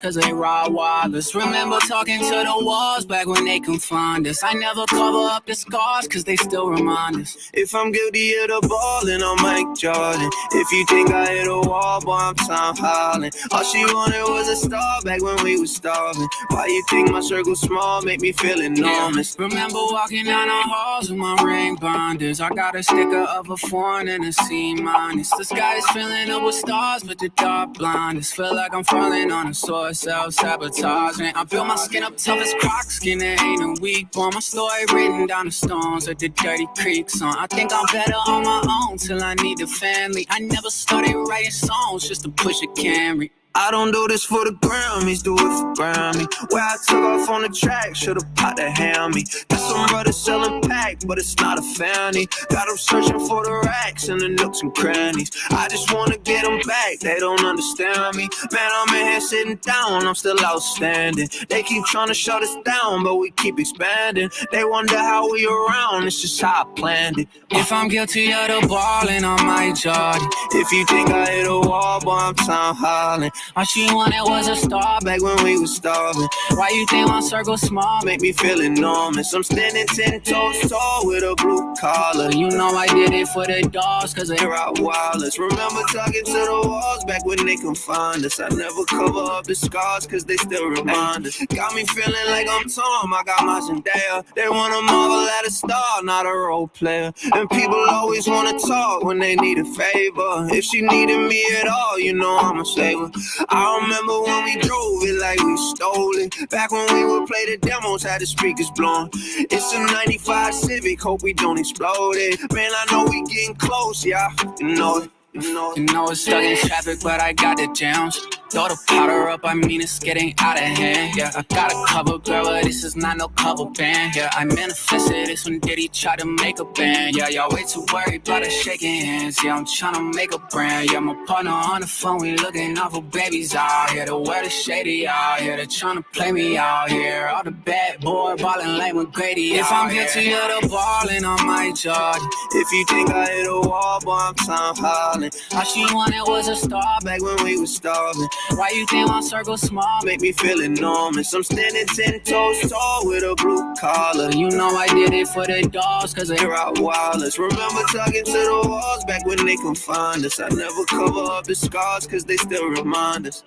Cause they raw wilders. Remember talking to the walls back when they confined us. I never cover up the scars cause they still remind us. If I'm guilty of the ball, then I'm Mike Jordan. If you think I hit a wall, boy, I'm Tom Holland. All she wanted was a star back when we was starving. Why you think my circle small, make me feel enormous? Yeah. Remember walking down the halls with my ring binders. I got a sticker of a foreign and a C-. The sky is filling up with stars, but the dark blind us. Feel like I'm falling on a sword. Self-sabotaging. I built my skin up tough as Crocs, skin that ain't a weak bone. My story written down the stones of the dirty creek song. I think I'm better on my own till I need a family. I never started writing songs just to push a Camry. I don't do this for the Grammys, do it for Grammy. Where I took off on the track, should've popped a hammy. Got some brothers selling pack, but it's not a family. Got them searching for the racks and the nooks and crannies. I just wanna get them back, they don't understand me. Man, I'm in here sitting down, I'm still outstanding. They keep trying to shut us down, but we keep expanding. They wonder how we around, it's just how I planned it. If I'm guilty of the ballin', I might Jordan. If you think I hit a wall, boy, I'm Tom Holland. All she wanted was a star back when we was starving. Why you think my circle small? Make me feel enormous. I'm standing 10 toes tall with a blue collar. You know I did it for the dogs, cause they're out wilders. Remember talking to the walls back when they confined us. I never cover up the scars cause they still remind us. Got me feeling like I'm Tom, I got my Zendaya. They wanna marvel at a star, not a role player. And people always wanna talk when they need a favor. If she needed me at all, you know I'ma save her. I remember when we drove it like we stole it. Back when we would play the demos, had the speakers blowing. It's a 95 Civic, hope we don't explode it. Man, I know we getting close, yeah, you know it. You know it's stuck in traffic, but I got the jams. Throw the powder up, I mean it's getting out of hand. Yeah, I got a cover girl, but this is not no cover band. Yeah, I manifested this when Diddy tried to make a band. Yeah, y'all way too worried about us shaking hands. Yeah, I'm trying to make a brand. Yeah, my partner on the phone, we looking out for babies out here. The world is shady out here, they're trying to play me out here. All the bad boy ballin' lame with Grady. If I'm guilty of the ballin', I might Jordan. If you think I hit a wall, boy, I'm Tom Holland. All she wanted was a star back when we was starving. Why you think my circle small? Make me feel enormous. I'm standing 10 toes tall with a blue collar. You know I did it for the dogs cause they're out wilders. Remember talking to the walls back when they confined us. I never cover up the scars cause they still remind us.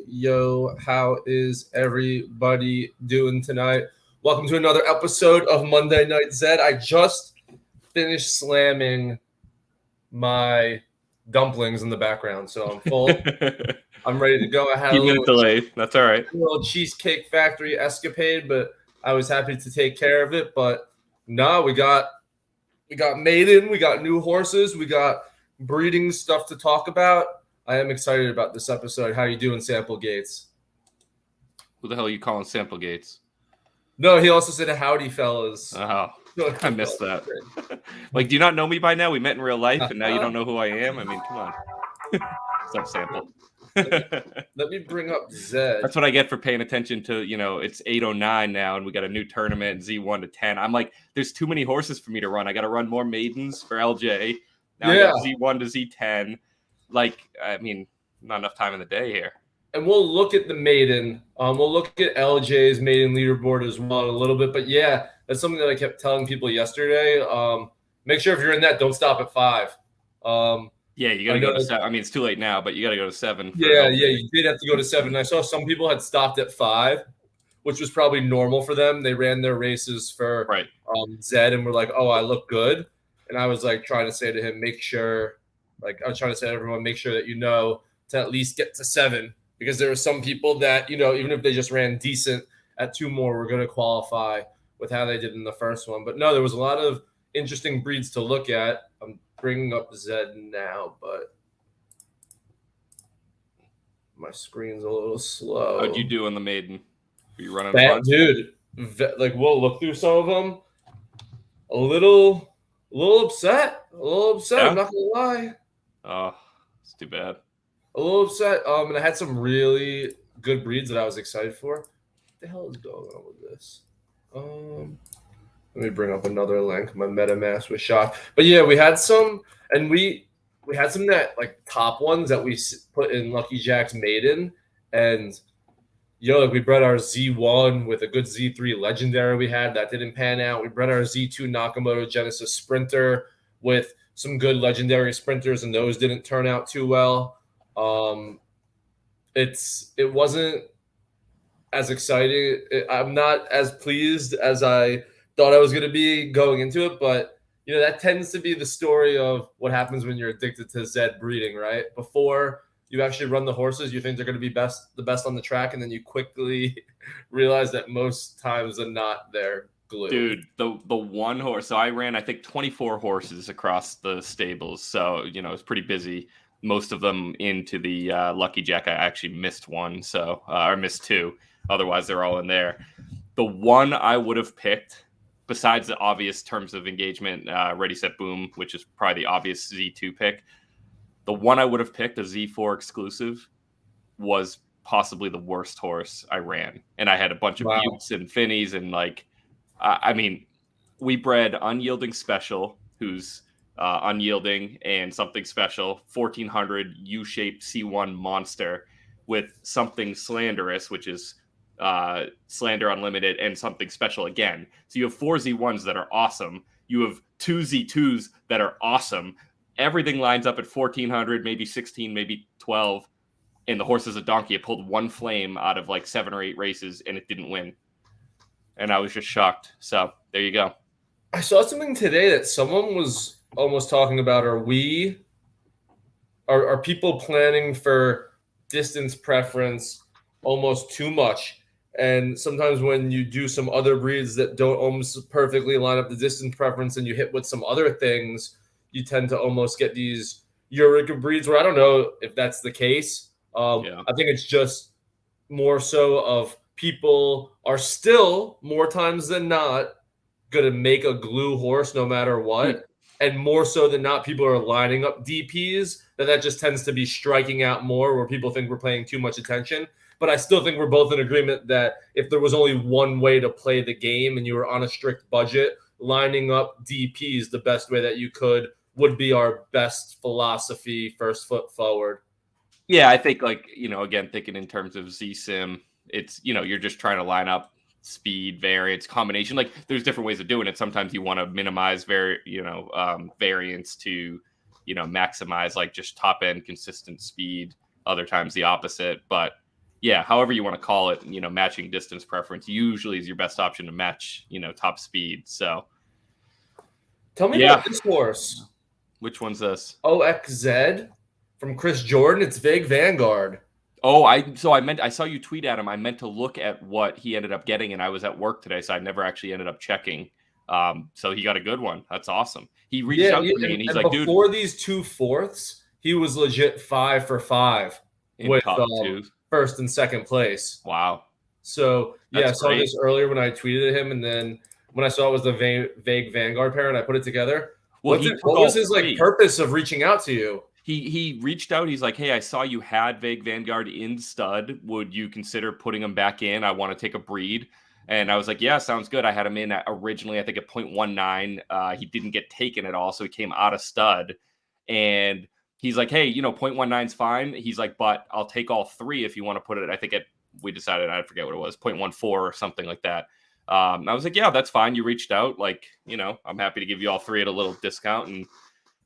Yo, how is everybody doing tonight? Welcome to another episode of Monday Night Zed. I just finished slamming my dumplings in the background, so I'm full. I'm ready to go. I had a little delay. That's all right. A little Cheesecake Factory escapade, but I was happy to take care of it. But no, we got maiden, we got new horses, we got breeding stuff to talk about. I am excited about this episode. How you doing, Sample Gates? Who the hell are you calling Sample Gates? No, he also said howdy, fellas. Oh, I missed that. Like, do you not know me by now? We met in real life, and now you don't know who I am? I mean, come on. What's up, Sample? Let me bring up Zed. That's what I get for paying attention to, it's 8:09 now, and we got a new tournament, Z1 to 10. I'm like, there's too many horses for me to run. I got to run more maidens for LJ. Now I got Z1 to Z10. Like, I mean, not enough time in the day here. And we'll look at the maiden. We'll look at LJ's maiden leaderboard as well in a little bit. But yeah, that's something that I kept telling people yesterday. Make sure if you're in that, don't stop at 5. Yeah, you got to go to 7. I mean, it's too late now, but you got to go to 7. Yeah, you did have to go to 7. I saw some people had stopped at 5, which was probably normal for them. They ran their races for Zed and were like, oh, I look good. And I was like trying to say to him, make sure, like I was trying to say to everyone, make sure that you know to at least get to 7. Because there are some people that, even if they just ran decent at 2 more, were going to qualify with how they did in the first one. But no, there was a lot of interesting breeds to look at. I'm bringing up Zed now, but my screen's a little slow. How'd you do in the maiden? Were you running that, dude? Like, we'll look through some of them. A little upset. Yeah. I'm not going to lie. Oh, it's too bad. A little upset. And I had some really good breeds that I was excited for. What the hell is going on with this? Let me bring up another link. My MetaMask was shot. But yeah, we had some, and we we had some that like top ones that we put in Lucky Jack's maiden, and like we bred our Z1 with a good Z3 legendary we had that didn't pan out. We bred our Z2 Nakamoto Genesis Sprinter with some good legendary sprinters, and those didn't turn out too well. It wasn't as exciting. I'm not as pleased as I thought I was going to be going into it, but that tends to be the story of what happens when you're addicted to Zed breeding, right? Before you actually run the horses, you think they're going to be the best on the track, and then you quickly realize that most times they're not. They're glue. Dude, the one horse. So I ran, I think, 24 horses across the stables. So it's pretty busy. Most of them into the Lucky Jack. I actually missed one, or missed two. Otherwise, they're all in there. The one I would have picked, besides the obvious terms of engagement, Ready, Set, Boom, which is probably the obvious Z2 pick, the one I would have picked, a Z4 exclusive, was possibly the worst horse I ran. And I had a bunch of Buttes and Finnies, and we bred Unyielding Special, who's unyielding and something special, 1400 U-shaped C1 monster with something slanderous, which is Slander Unlimited, and something special again. So you have 4 Z1s that are awesome. You have 2 Z2s that are awesome. Everything lines up at 1400, maybe 16, maybe 12. And the horse is a donkey. It pulled 1 flame out of like 7 or 8 races, and it didn't win. And I was just shocked. So there you go. I saw something today that someone was almost talking about. Are people planning for distance preference almost too much? And sometimes when you do some other breeds that don't almost perfectly line up the distance preference, and you hit with some other things, you tend to almost get these Eureka breeds where I don't know if that's the case. I think it's just more so of people are still more times than not going to make a glue horse no matter what. And more so than not, people are lining up DPs that just tends to be striking out more, where people think we're paying too much attention. But I still think we're both in agreement that if there was only one way to play the game and you were on a strict budget, lining up DPs the best way that you could would be our best philosophy, first foot forward. Yeah, I think again, thinking in terms of Z-Sim, it's, you're just trying to line up speed, variance, combination. Like there's different ways of doing it. Sometimes you want to minimize variance to, maximize like just top end consistent speed. Other times the opposite. But yeah, however you want to call it, matching distance preference usually is your best option to match, top speed. So tell me about this horse. Which one's this? OXZ from Chris Jordan. It's Vague Vanguard. Oh, I saw you tweet at him. I meant to look at what he ended up getting, and I was at work today, so I never actually ended up checking. So he got a good one. That's awesome. He reached out to me, and he's like, dude. Before these 2 fourths, he was legit 5 for 5 with first and second place. Wow. So, I saw this earlier when I tweeted at him, and then when I saw it was the Vague Vanguard pair, and I put it together. Well, what was his purpose of reaching out to you? He reached out. He's like, hey, I saw you had Vague Vanguard in stud. Would you consider putting him back in? I want to take a breed. And I was like, yeah, sounds good. I had him in originally, I think, at 0.19. He didn't get taken at all, so he came out of stud. And he's like, hey, 0.19 is fine. He's like, but I'll take all 3 if you want to put it. I think we decided, I forget what it was, 0.14 or something like that. I was like, yeah, that's fine. You reached out. Like, I'm happy to give you all 3 at a little discount. And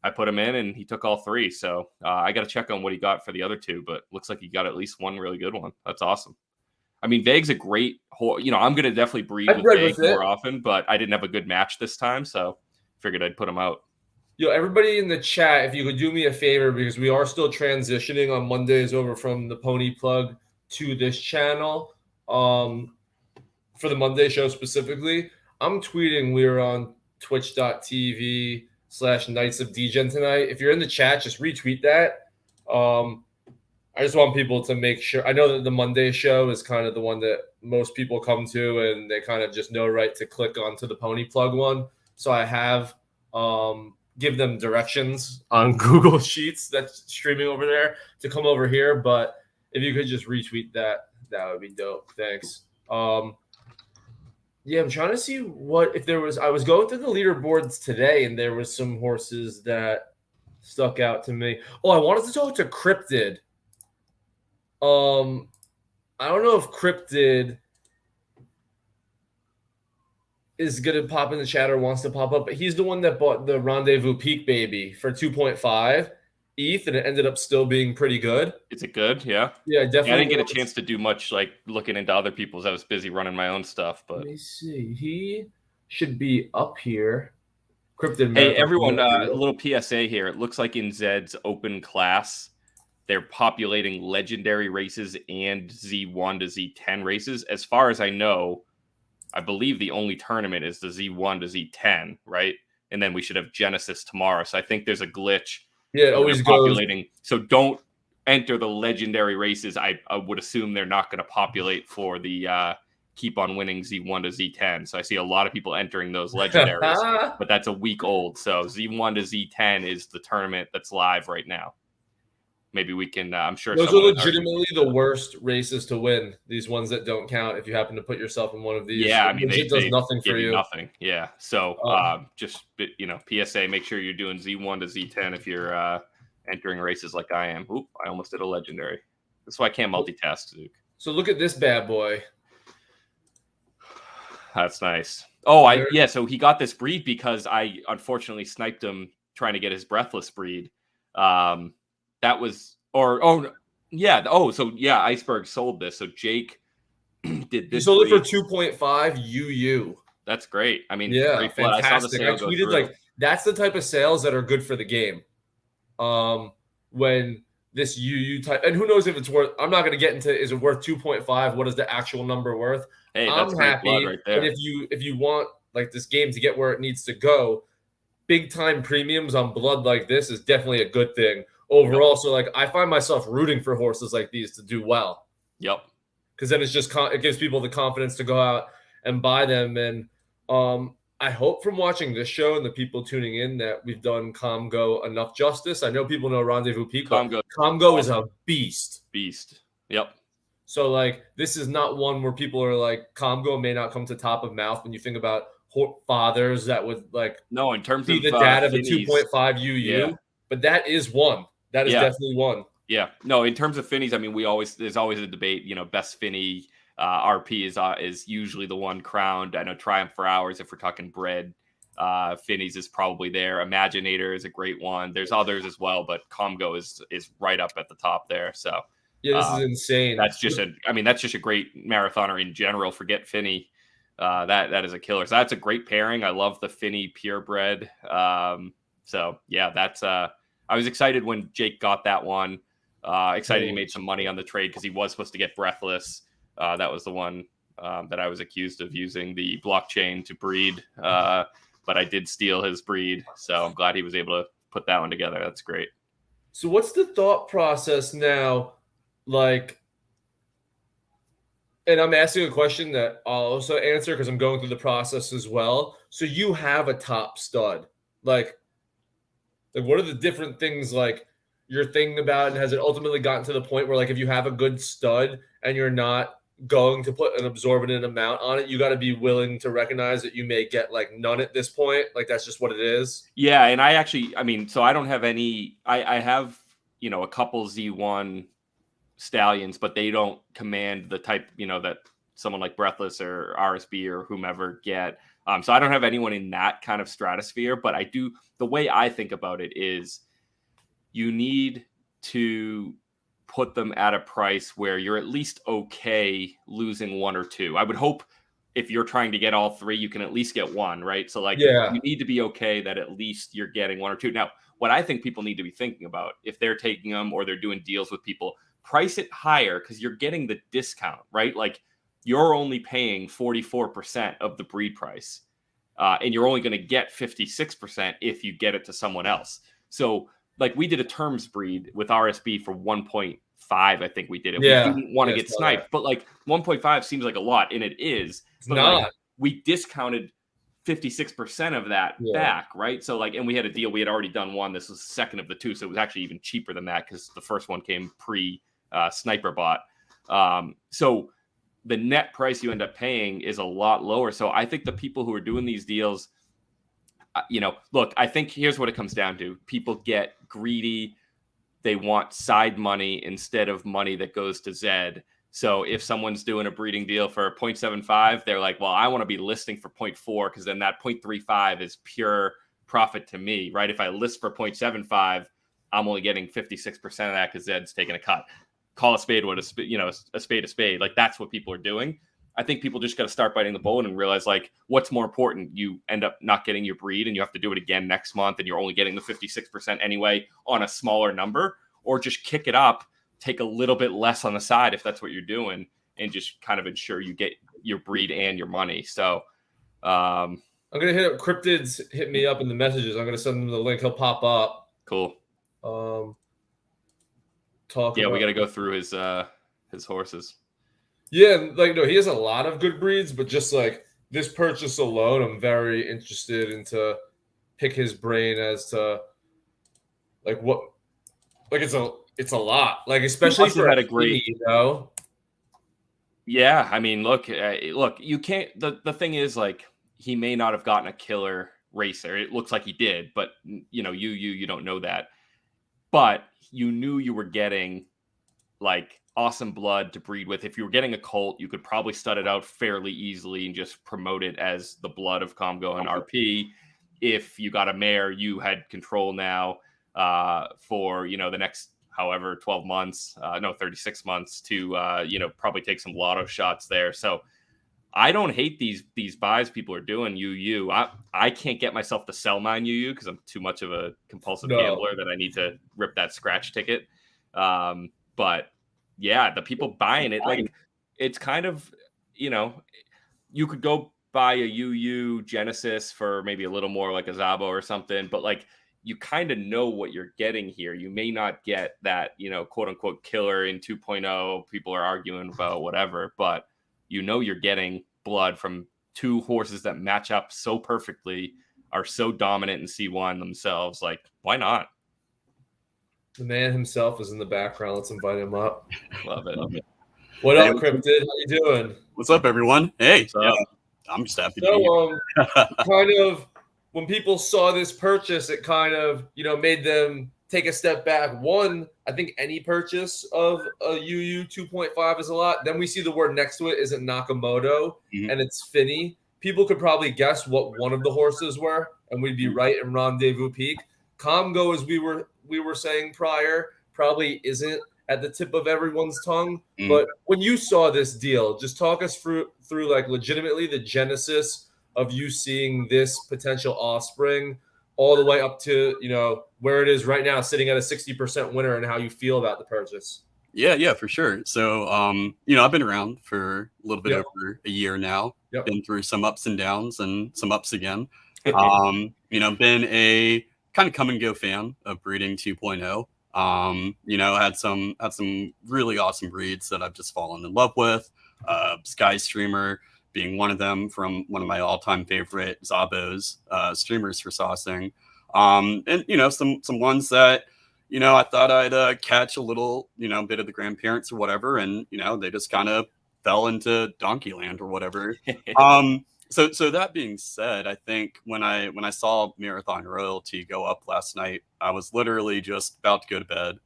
I put him in, and he took all 3. So I got to check on what he got for the other 2, but looks like he got at least one really good one. That's awesome. I mean, Vague's a great horse. I'm going to definitely breed with Vague more often, but I didn't have a good match this time, so figured I'd put him out. Everybody in the chat, if you could do me a favor, because we are still transitioning on Mondays over from the Pony Plug to this channel. For the Monday show specifically, I'm tweeting we're on twitch.tv/Knights of Degen tonight. If you're in the chat, just retweet that. I just want people to make sure. I know that the Monday show is kind of the one that most people come to, and they kind of just know right to click onto the Pony Plug one. So I have give them directions on Google Sheets that's streaming over there to come over here. But if you could just retweet that, that would be dope. Thanks. I'm trying to see if there was. I was going through the leaderboards today, and there was some horses that stuck out to me. Oh, I wanted to talk to Cryptid. I don't know if Cryptid is gonna pop in the chat or wants to pop up, but he's the one that bought the Rendezvous Peak Baby for 2.5 ETH, and it ended up still being pretty good. Is it good? Yeah. Yeah, definitely. I didn't get a chance to do much like looking into other people's. I was busy running my own stuff. But let me see. He should be up here. Cryptid. Hey, everyone! A little PSA here. It looks like in Zed's open class, they're populating legendary races and Z1 to Z10 races. As far as I know, I believe the only tournament is the Z1 to Z10, right? And then we should have Genesis tomorrow. So I think there's a glitch. Yeah, it always goes. Populating. So don't enter the legendary races. I would assume they're not going to populate for the keep on winning Z1 to Z10. So I see a lot of people entering those legendaries, but that's a week old. So Z1 to Z10 is the tournament that's live right now. Maybe we can, I'm sure. Those are legitimately the worst races to win. These ones that don't count if you happen to put yourself in one of these. Yeah, I mean, it does nothing for you. Nothing. Yeah. So just, PSA, make sure you're doing Z1 to Z10 if you're entering races like I am. Oop, I almost did a legendary. That's why I can't multitask, Zook. So look at this bad boy. That's nice. Oh, so he got this breed because I unfortunately sniped him trying to get his breathless breed. That was, Iceberg sold this. So Jake did this. He sold it for 2.5 UU. That's great. I mean, yeah, great fantastic. I tweeted that's the type of sales that are good for the game. When this UU type, and who knows if it's worth, I'm not going to get into, is it worth 2.5? What is the actual number worth? Hey, that's I'm happy. right there. And if you want like this game to get where it needs to go, big time premiums on blood like this is definitely a good thing overall. Yep. So like I find myself rooting for horses like these to do well. Yep. Because then it's just it gives people the confidence to go out and buy them. And I hope from watching this show and the people tuning in that we've done Comgo enough justice. I know people know Rendezvous Peak. Comgo is a beast. Beast. Yep. So like this is not one where people are like Comgo may not come to top of mouth when you think about fathers that would like in terms be of the dad of a 2.5 UU, but that is one. That is definitely one. Yeah. No, in terms of Finnies, I mean, there's always a debate. Best Finny RP is usually the one crowned. I know Triumph for Hours, if we're talking bred, Finnies is probably there. Imaginator is a great one. There's others as well, but Comgo is right up at the top there. So yeah, this is insane. That's just a great marathoner in general. Forget Finny. That is a killer. So that's a great pairing. I love the Finny purebred. So yeah, that's I was excited when Jake got that one. Excited he made some money on the trade because he was supposed to get Breathless. That was the one that I was accused of using the blockchain to breed. But I did steal his breed. So I'm glad he was able to put that one together. That's great. So what's the thought process now? Like, and I'm asking a question that I'll also answer because I'm going through the process as well. So you have a top stud. Like what are the different things like you're thinking about, and has it ultimately gotten to the point where like if you have a good stud and you're not going to put an absorbent amount on it, you got to be willing to recognize that you may get like none at this point. Like that's just what it is. Yeah, and so I don't have any. I have a couple Z1 stallions, but they don't command the type that someone like Breathless or RSB or whomever get. So I don't have anyone in that kind of stratosphere, but I do. The way I think about it is you need to put them at a price where you're at least okay losing one or two. I would hope if you're trying to get all three, you can at least get one, right? So you need to be okay that at least you're getting one or two. Now, what I think people need to be thinking about if they're taking them or they're doing deals with people, price it higher because you're getting the discount, right? Like you're only paying 44% of the breed price. And you're only going to get 56% if you get it to someone else. So like we did a terms breed with RSB for 1.5, I think we did it. Yeah, we didn't want to get sniped, but like 1.5 seems like a lot, and it is. It's not. Like, we discounted 56% of that back, right? So like, and we had a deal. We had already done one. This was the second of the two, so it was actually even cheaper than that because the first one came pre sniper bot. So the net price you end up paying is a lot lower. So I think the people who are doing these deals, look, I think here's what it comes down to. People get greedy. They want side money instead of money that goes to Zed. So if someone's doing a breeding deal for 0.75, they're like, well, I want to be listing for 0.4 because then that 0.35 is pure profit to me, right? If I list for 0.75, I'm only getting 56% of that because Zed's taking a cut. Call a spade what a spade a spade. Like, that's what people are doing. I think people just got to start biting the bullet and realize, like, what's more important? You end up not getting your breed and you have to do it again next month and you're only getting the 56% anyway on a smaller number, or just kick it up, take a little bit less on the side if that's what you're doing, and just kind of ensure you get your breed and your money. So I'm going to hit up Cryptids. Hit me up in the messages. I'm going to send him the link. He'll pop up. Cool. We got to go through his horses. Yeah, like, no, he has a lot of good breeds, but just like this purchase alone, I'm very interested in to pick his brain as to like what, like it's a lot, like especially for had a great, Yeah, I mean, look, you can't. The thing is, like, he may not have gotten a killer racer. It looks like he did, but you don't know that. But you knew you were getting like awesome blood to breed with. If you were getting a colt, you could probably stud it out fairly easily and just promote it as the blood of Comgo and RP. If you got a mare, you had control now for the next however 12 months, 36 months to probably take some lotto shots there. So I don't hate these buys people are doing. I can't get myself to sell mine because I'm too much of a compulsive gambler that I need to rip that scratch ticket. But yeah, the people buying it, like, it's kind of, you could go buy a UU Genesis for maybe a little more, like a Zabo or something, but like, you kind of know what you're getting here. You may not get that, quote unquote killer in 2.0. People are arguing about whatever, but you're getting blood from two horses that match up so perfectly, are so dominant in C1 themselves. Like, why not? The man himself is in the background. Let's invite him up. Love it. What up, Cryptid? How you doing? What's up, everyone? Hey, I'm just happy to be here. Kind of, when people saw this purchase, it kind of, made them take a step back. One, I think any purchase of a UU 2.5 is a lot. Then we see the word next to it isn't Nakamoto, and it's Finney. People could probably guess what one of the horses were, and we'd be right in Rendezvous Peak. Comgo, as we were saying prior, probably isn't at the tip of everyone's tongue. But when you saw this deal, just talk us through like legitimately the genesis of you seeing this potential offspring all the way up to, where it is right now, sitting at a 60% winner, and how you feel about the purchase. Yeah, for sure. So, I've been around for a little bit over a year now. Been through some ups and downs and some ups again. Been a kind of come and go fan of breeding 2.0. Had some really awesome breeds that I've just fallen in love with. Sky Streamer being one of them, from one of my all-time favorite Zabos streamers for saucing. And some ones that I thought I'd catch a little bit of the grandparents or whatever, and they just kind of fell into donkey land or whatever. So that being said, I think when I saw Marathon Royalty go up last night, I was literally just about to go to bed,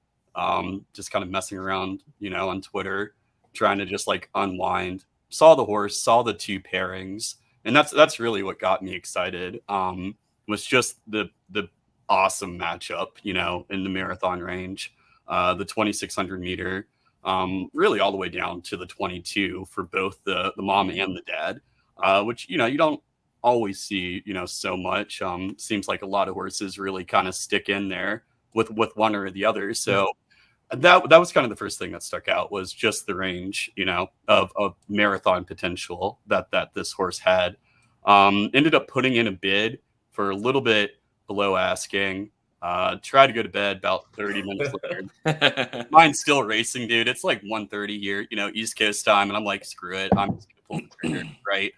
just kind of messing around, on Twitter, trying to just like unwind. Saw the horse, saw the two pairings, and that's really what got me excited. Was just the awesome matchup, in the marathon range, the 2,600 meter, really all the way down to the 22 for both the mom and the dad. Which, you don't always see, so much. Seems like a lot of horses really kind of stick in there with one or the other. So that was kind of the first thing that stuck out, was just the range, of marathon potential that this horse had. Ended up putting in a bid for a little bit below asking. Tried to go to bed about 30 minutes later. Mine's still racing, dude. It's like 1:30 here, East Coast time. And I'm like, screw it. I'm just going to pull the trigger, right?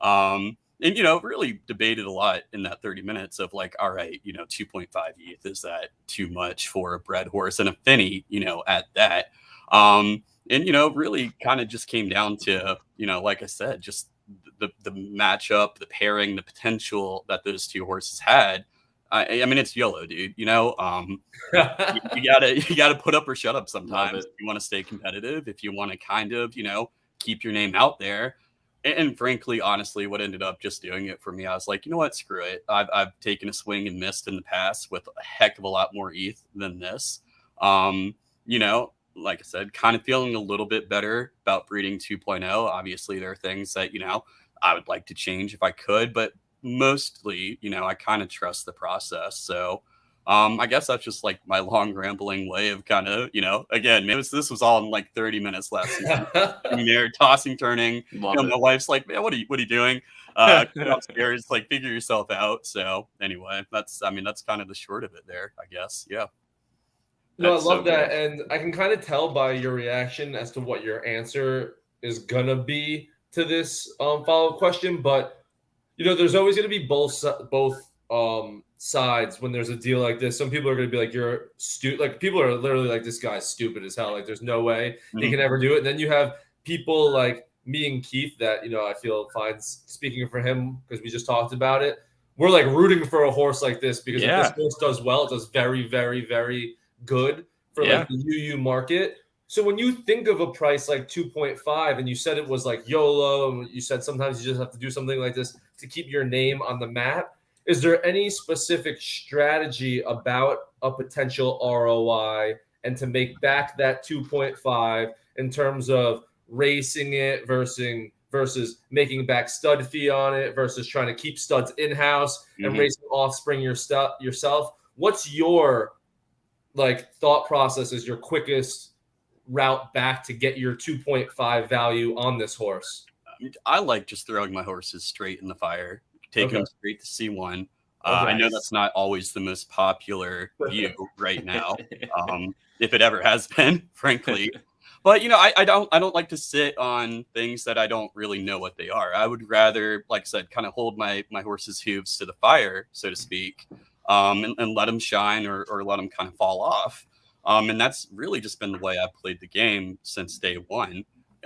And, really debated a lot in that 30 minutes of like, all right, 2.5 ETH, is that too much for a bred horse and a Finney, at that? And, really kind of just came down to, like I said, just the matchup, the pairing, the potential that those two horses had. I mean, it's YOLO, dude. You gotta put up or shut up sometimes. If you want to stay competitive, if you want to kind of, keep your name out there. And frankly, honestly, what ended up just doing it for me, I was like, you know what, screw it. I've taken a swing and missed in the past with a heck of a lot more ETH than this. Like I said, kind of feeling a little bit better about breeding 2.0. Obviously, there are things that, I would like to change if I could, but mostly, I kind of trust the process. So I guess that's just like my long rambling way of kind of, again, this was all in like 30 minutes last season. There, tossing, turning. My wife's like, man, what are you doing? Come upstairs, like figure yourself out. So anyway, that's kind of the short of it there, I guess. Yeah. No, I love that. And I can kind of tell by your reaction as to what your answer is going to be to this follow-up question. But, there's always going to be both sides when there's a deal like this. Some people are going to be like, you're stupid. Like, people are literally like, this guy's stupid as hell. Like, there's no way he can ever do it. And then you have people like me and Keith that, I feel finds, speaking for him, because we just talked about it, we're like rooting for a horse like this because if this horse does well, it does very, very, very good for like the UU market. So when you think of a price like 2.5 and you said it was like YOLO, and you said sometimes you just have to do something like this to keep your name on the map, is there any specific strategy about a potential ROI and to make back that 2.5 in terms of racing it versus making back stud fee on it versus trying to keep studs in-house and racing offspring yourself? What's your thought process is your quickest route back to get your 2.5 value on this horse? I like just throwing my horses straight in the fire, taking them straight to C1. I know that's not always the most popular view right now, if it ever has been, frankly. But I don't like to sit on things that I don't really know what they are. I would rather, like I said, kind of hold my horse's hooves to the fire, so to speak. And let them shine or let them kind of fall off. And that's really just been the way I've played the game since day one.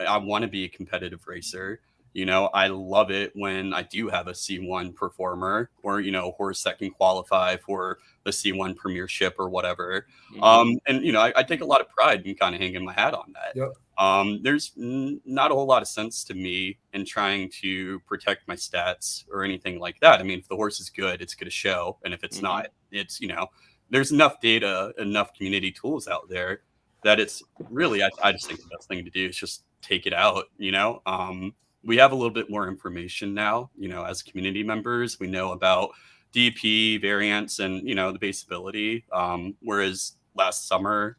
I want to be a competitive racer. I love it when I do have a C1 performer or, a horse that can qualify for the C1 premiership or whatever. And, I take a lot of pride in kind of hanging my hat on that. Yep. There's not a whole lot of sense to me in trying to protect my stats or anything like that. I mean, if the horse is good, it's going to show. And if it's not, it's, there's enough data, enough community tools out there that it's really, I just think the best thing to do is just take it out, we have a little bit more information now, as community members. We know about DP, variants, and, the baseability. Whereas last summer,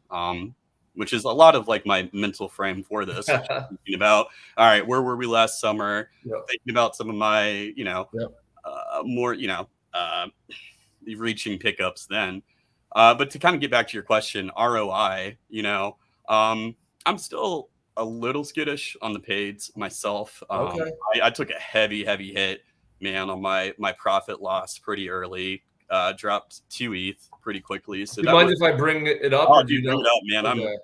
which is a lot of like my mental frame for this, thinking about, all right, where were we last summer? Thinking about some of my, more, reaching pickups then. But to kind of get back to your question, ROI, I'm still a little skittish on the paids myself. I took a heavy hit, man, on my profit loss pretty early. Dropped 2 ETH pretty quickly. So do you mind if I bring it up? Oh, bring it up, man. Okay.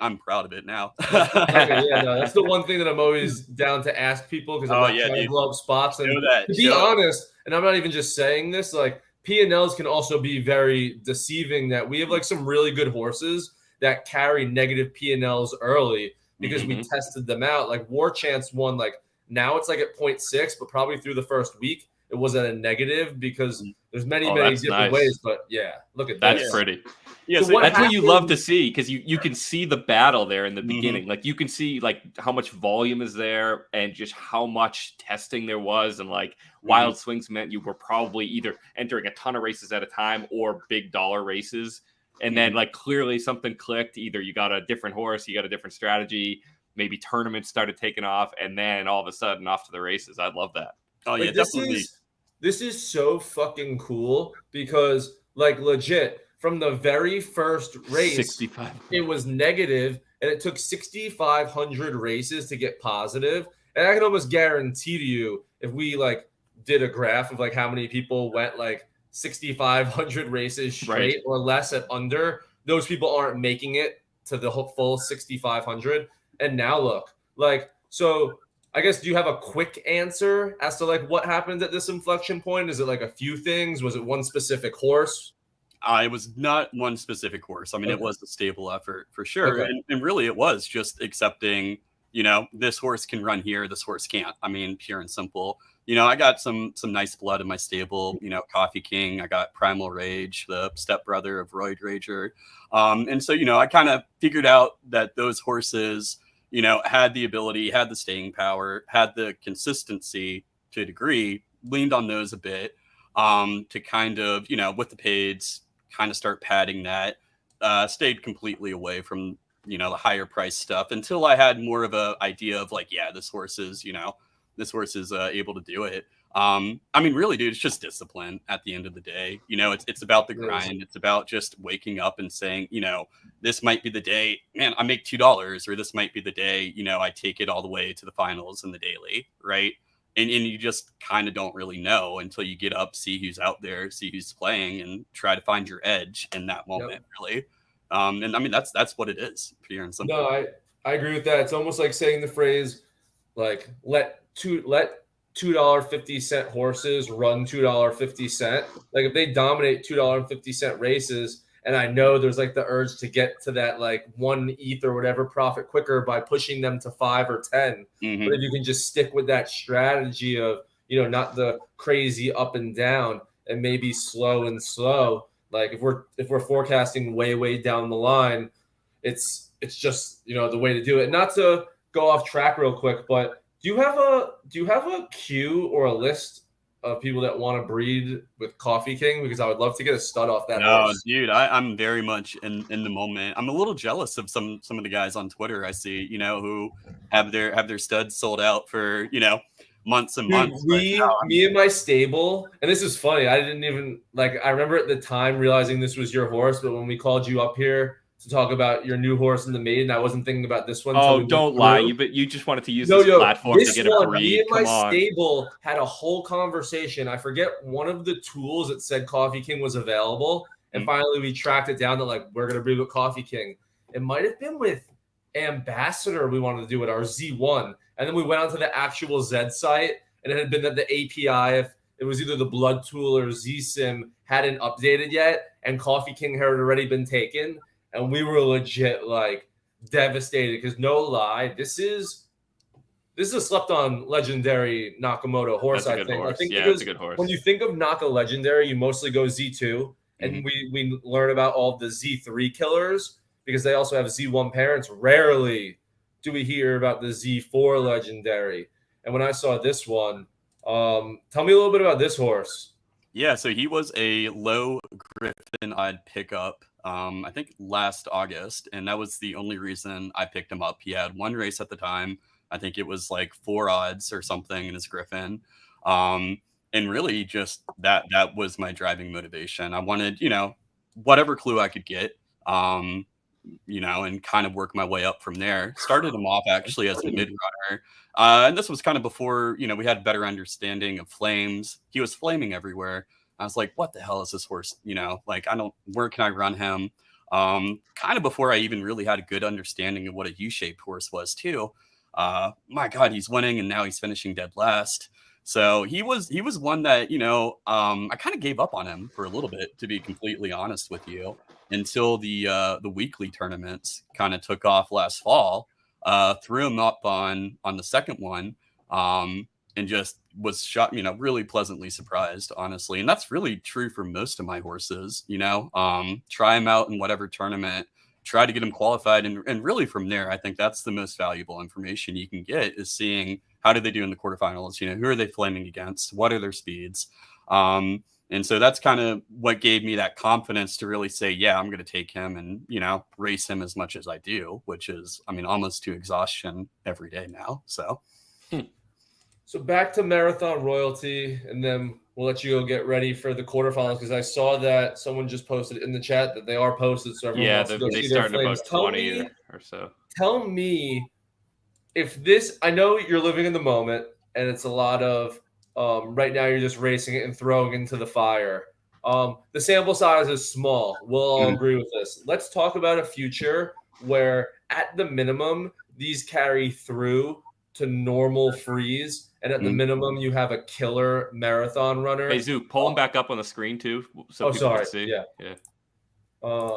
I'm proud of it now. That's the one thing that I'm always down to ask people because I'm not trying to blow up spots. And to be honest, and I'm not even just saying this, like P&Ls can also be very deceiving. That we have like some really good horses that carry negative P&Ls early because we tested them out. Like War Chance won, like now it's like at 0.6, but probably through the first week it was at a negative because there's many different ways. But look at that. That's pretty. Yeah, so that's what you love to see because you can see the battle there in the beginning. Like you can see like how much volume is there and just how much testing there was, and like wild swings meant you were probably either entering a ton of races at a time or big dollar races. And then like clearly something clicked. Either you got a different horse, you got a different strategy, maybe tournaments started taking off, and then all of a sudden off to the races. I love that. Oh yeah, definitely. This is so fucking cool because like legit from the very first race, 65. It was negative, and it took 6,500 races to get positive. And I can almost guarantee to you, if we like did a graph of like how many people went like 6,500 races straight or less at under, those people aren't making it to the full 6,500. And now look, like, so I guess, do you have a quick answer as to like what happens at this inflection point? Is it like a few things? Was it one specific horse? It was not one specific horse. I mean, it was a stable effort for sure. Okay. And really it was just accepting, this horse can run here, this horse can't. I mean, pure and simple. I got some nice blood in my stable, Coffee King. I got Primal Rage, the stepbrother of Royd Rager. And so, I kind of figured out that those horses, had the ability, had the staying power, had the consistency to a degree, leaned on those a bit to kind of, with the paids, kind of start padding that, stayed completely away from, the higher price stuff until I had more of a idea of like, yeah, this horse is able to do it. I mean, really, dude, it's just discipline at the end of the day. It's about the grind. It's about just waking up and saying, this might be the day, man, I make $2, or this might be the day, I take it all the way to the finals in the daily. Right. And you just kind of don't really know until you get up, see who's out there, see who's playing, and try to find your edge in that moment, really. And I mean, that's what it is, pure and simple. No, I agree with that. It's almost like saying the phrase, like, let $2.50 horses run $2.50. Like, if they dominate $2.50 races, and I know there's like the urge to get to that like 1 ETH or whatever profit quicker by pushing them to 5 or 10. Mm-hmm. But if you can just stick with that strategy of, not the crazy up and down, and maybe slow and slow. Like if we're forecasting way down the line, it's just, the way to do it. Not to go off track real quick, but do you have a queue or a list of people that want to breed with Coffee King? Because I would love to get a stud off that horse. Dude, I'm very much in the moment. I'm a little jealous of some of the guys on Twitter I see, who have their studs sold out for, months and months. Me and my stable, and this is funny, I didn't even I remember at the time realizing this was your horse, but when we called you up here to talk about your new horse in the maiden, I wasn't thinking about this one. Oh, don't lie. You just wanted to use this platform to get a breed. Me and my stable had a whole conversation. I forget one of the tools that said Coffee King was available. And finally we tracked it down to we're going to breed with Coffee King. It might have been with Ambassador we wanted to do it, our Z1. And then we went onto the actual Zed site, and it had been that the API, if it was either the Blood Tool or ZSIM, hadn't updated yet, and Coffee King had already been taken. And we were legit devastated because no lie, this is a slept on legendary Nakamoto horse. That's a good horse. Yeah, it's a good horse. When you think of Naka legendary, you mostly go Z2, and we learn about all the Z3 killers because they also have Z1 parents. Rarely do we hear about the Z4 legendary. And when I saw this one, tell me a little bit about this horse. Yeah, so he was a low Griffin I'd pick up. I think last August, and that was the only reason I picked him up. He had one race at the time. I think it was 4 odds or something in his Griffin. And really just that was my driving motivation. I wanted, whatever clue I could get, and kind of work my way up from there. Started him off actually as a mid runner. And this was kind of before, we had a better understanding of flames. He was flaming everywhere. I was like, what the hell is this horse? Where can I run him? Kind of before I even really had a good understanding of what a U-shaped horse was too. My God, he's winning, and now he's finishing dead last. So he was one that, I kind of gave up on him for a little bit, to be completely honest with you, until the weekly tournaments kind of took off last fall. Threw him up on the second one. And just was shot, really pleasantly surprised, honestly. And that's really true for most of my horses, try them out in whatever tournament, try to get them qualified. And really from there, I think that's the most valuable information you can get, is seeing how do they do in the quarterfinals? Who are they flaming against? What are their speeds? And so that's kind of what gave me that confidence to really say, yeah, I'm going to take him and, race him as much as I do, which is, almost to exhaustion every day now. So. So back to Marathon Royalty, and then we'll let you go get ready for the quarterfinals, because I saw that someone just posted in the chat that they are posted. So everyone wants to go see their flames. About 20 or so. Tell me if this, I know you're living in the moment, and it's a lot of, right now you're just racing it and throwing into the fire. The sample size is small. We'll all agree with this. Let's talk about a future where, at the minimum, these carry through to normal freeze, and at the minimum you have a killer marathon runner. Hey Zook, pull him back up on the screen too, so people sorry. can see. Yeah.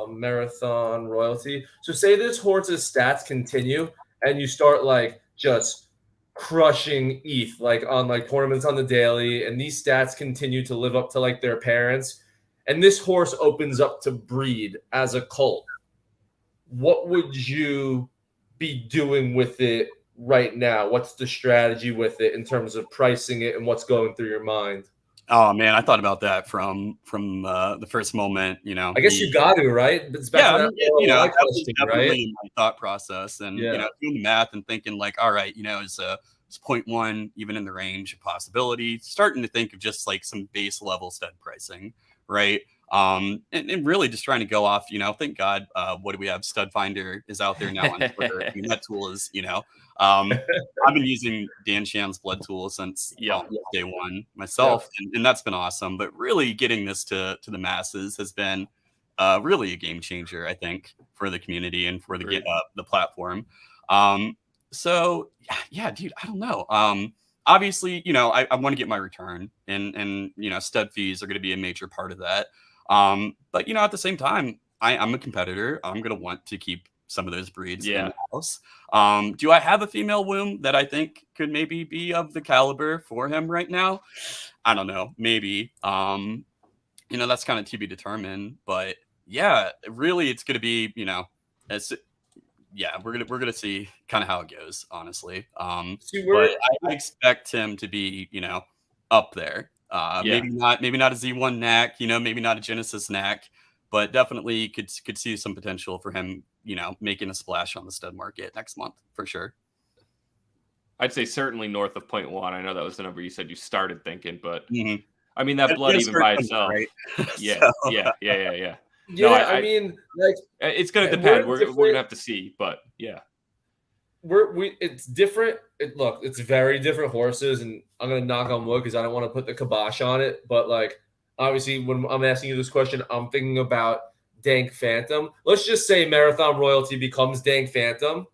Marathon royalty. So say this horse's stats continue, and you start like just crushing ETH like on like tournaments on the daily, and these stats continue to live up to like their parents, and this horse opens up to breed as a colt. What would you be doing with it right now? What's the strategy with it in terms of pricing it, and what's going through your mind? Oh man, I thought about that from the first moment. You know, I guess you got to, right? It's back to that that was definitely my thought process, and you know, doing the math and thinking like, all right, you know, is 0.1 even in the range of possibility? Starting to think of just like some base level stud pricing, right? And really just trying to go off, you know, thank God, what do we have? Stud Finder is out there now on Twitter. I mean, that tool is, you know, I've been using Dan Shan's blood tool since day one myself, and that's been awesome. But really getting this to the masses has been really a game changer, I think, for the community and for the platform. So yeah, dude, I don't know. Obviously, you know, I want to get my return, and you know, stud fees are going to be a major part of that. But you know, at the same time, I'm a competitor. I'm going to want to keep some of those breeds in the house. Do I have a female womb that I think could maybe be of the caliber for him right now? I don't know. Maybe. You know, that's kind of to be determined. But yeah, really, it's going to be, you know, we're gonna see kind of how it goes, honestly. But I expect him to be, you know, up there. Maybe not a Z1 knack, you know, maybe not a Genesis knack, but definitely could see some potential for him, you know, making a splash on the stud market next month for sure. I'd say certainly north of 0.1. I know that was the number you said you started thinking, but I mean that blood even by itself. Right? Yeah. No, I mean, like, it's going to depend. We're going to have to see, but yeah. It's different. Look, it's very different horses, and I'm going to knock on wood because I don't want to put the kibosh on it. But, like, obviously, when I'm asking you this question, I'm thinking about Dank Phantom. Let's just say Marathon Royalty becomes Dank Phantom.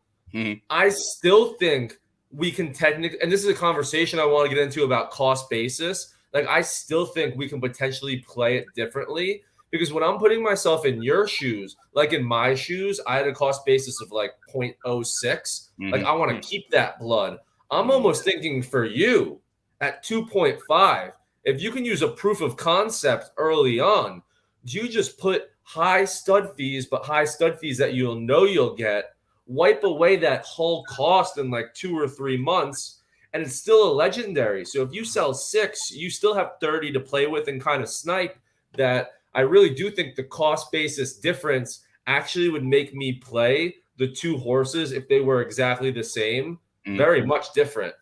I still think we can technically, and this is a conversation I want to get into about cost basis. Like, I still think we can potentially play it differently. Because when I'm putting myself in your shoes, like in my shoes, I had a cost basis of like 0.06. Like, I want to keep that blood. I'm almost thinking for you at 2.5, if you can use a proof of concept early on, do you just put high stud fees, but high stud fees that you'll know you'll get, wipe away that whole cost in like 2 or 3 months, and it's still a legendary. So if you sell 6, you still have 30 to play with and kind of snipe that. I really do think the cost basis difference actually would make me play the two horses if they were exactly the same, very much different.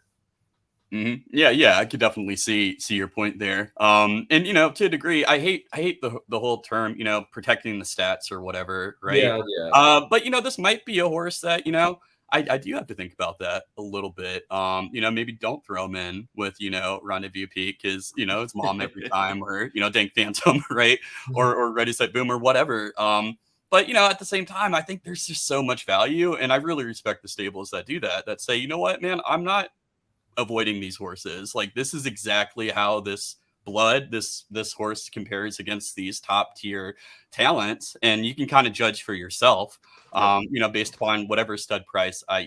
Yeah, I could definitely see your point there. And you know, to a degree, I hate the whole term, you know, protecting the stats or whatever, right? Yeah. But you know, this might be a horse that, you know, I do have to think about that a little bit. You know, maybe don't throw him in with, you know, Rendezvous Peak because, you know, it's mom every time, or, you know, Dank Phantom, right? Or Ready Set Boom or whatever. But, you know, at the same time, I think there's just so much value. And I really respect the stables that do that say, you know what, man, I'm not avoiding these horses. Like, this is exactly how this horse compares against these top tier talents. And you can kind of judge for yourself. You know, based upon whatever stud price I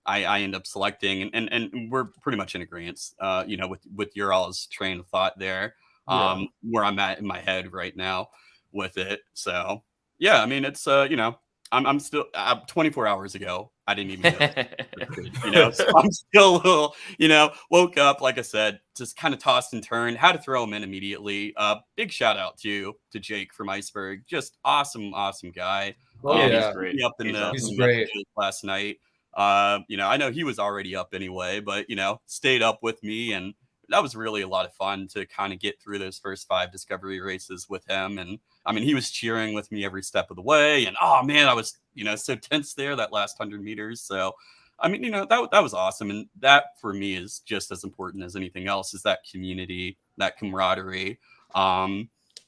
end up selecting, and we're pretty much in agreement, you know, with your all's train of thought there, where I'm at in my head right now with it. So yeah, I mean, it's you know, I'm still 24 hours ago, I didn't even know, you know, so I'm still a little, you know, woke up, like I said, just kind of tossed and turned, had to throw him in immediately. Big shout out to Jake from Iceberg, just awesome guy. He's great. Up in he's great. Last night. You know, I know he was already up anyway, but you know, stayed up with me, and that was really a lot of fun to kind of get through those first 5 discovery races with him. And I mean, he was cheering with me every step of the way, and oh man, I was, you know, so tense there that last 100 meters. So I mean, you know, that was awesome, and that for me is just as important as anything else, is that community, that camaraderie.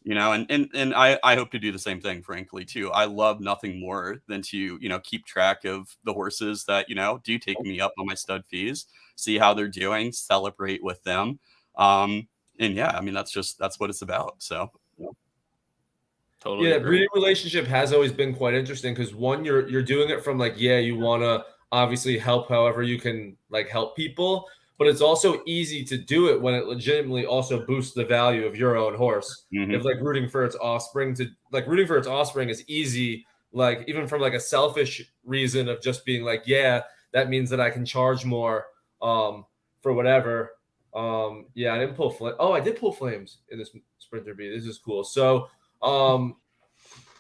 You know, and I hope to do the same thing, frankly, too. I love nothing more than to, you know, keep track of the horses that, you know, do take me up on my stud fees, see how they're doing, celebrate with them. And yeah, I mean, that's what it's about. So totally yeah, agree. breeding relationship has always been quite interesting because one, you're doing it from like, yeah, you want to obviously help however you can like help people, but it's also easy to do it when it legitimately also boosts the value of your own horse. If like rooting for its offspring is easy, like even from like a selfish reason of just being like, yeah, that means that I can charge more for whatever. Yeah, I didn't pull flame. Oh, I did pull flames in this sprinter bee. This is cool. So I'll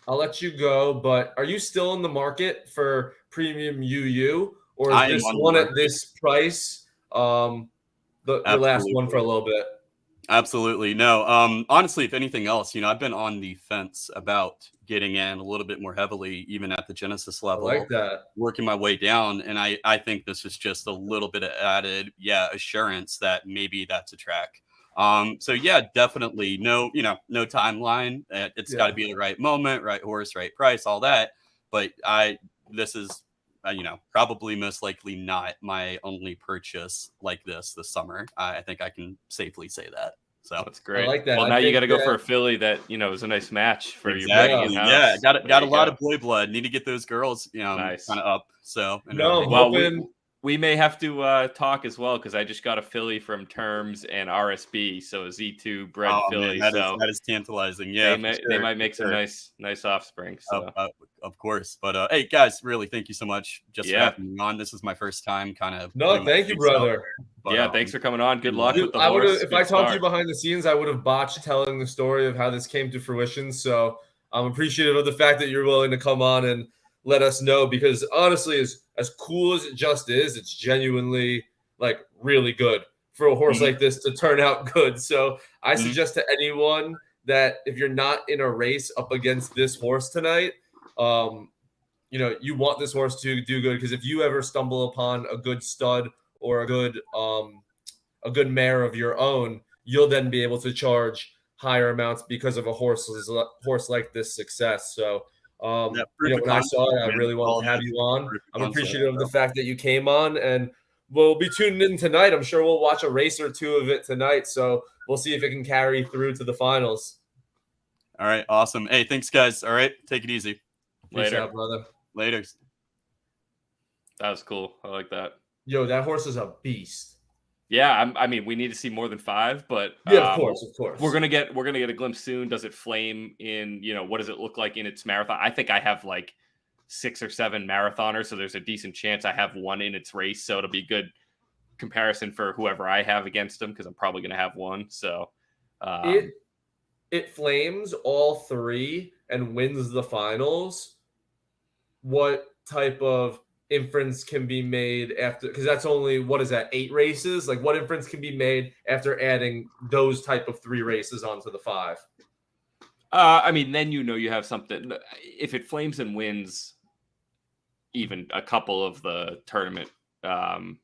let you go, but are you still in the market for premium UU, or is this one at this price the last one for a little bit? Absolutely. No. Honestly, if anything else, you know, I've been on the fence about getting in a little bit more heavily, even at the Genesis level. I like that. Working my way down. And I think this is just a little bit of added, assurance that maybe that's a track. So yeah, definitely no timeline. It's got to be the right moment, right horse, right price, all that. But this is probably most likely not my only purchase like this summer. I think I can safely say that. So that's great. I like that. Well, now you got to go for a filly that is a nice match for your exactly. Yeah, got a lot of boy blood. Need to get those girls, nice. kind of up. So no, well, we may have to talk as well because I just got a filly from Terms and RSB, so a Z2 bred filly. Man, that is tantalizing. Yeah, they might make some nice offspring. So. Of course, but hey, guys, really, thank you so much for having me on. This is my first time, kind of. No, thank you, brother. But, thanks for coming on. Good luck with the I horse. If I talked to you behind the scenes, I would have botched telling the story of how this came to fruition. So I'm appreciative of the fact that you're willing to come on and let us know, because honestly, as cool as it just is, it's genuinely like really good for a horse like this to turn out good. So I suggest to anyone that if you're not in a race up against this horse tonight, you want this horse to do good, because if you ever stumble upon a good stud or a good mare of your own, you'll then be able to charge higher amounts because of a horse like this success. So when I saw it, I really wanted to have you on. I'm appreciative of the fact that you came on, and we'll be tuned in tonight. I'm sure we'll watch a race or two of it tonight. So we'll see if it can carry through to the finals. All right. Awesome. Hey, thanks guys. All right. Take it easy. Later, out, brother. Later. That was cool. I like that. Yo, that horse is a beast. Yeah, I mean, we need to see more than 5, but of course, we're gonna get a glimpse soon. Does it flame in? What does it look like in its marathon? I think I have like 6 or 7 marathoners, so there's a decent chance I have one in its race. So it'll be good comparison for whoever I have against them, because I'm probably gonna have one. So it flames all 3 and wins the finals. What type of inference can be made after, because that's only 8 races? Like, what inference can be made after adding those type of 3 races onto the 5? I mean, then you have something. If it flames and wins even a couple of the tournament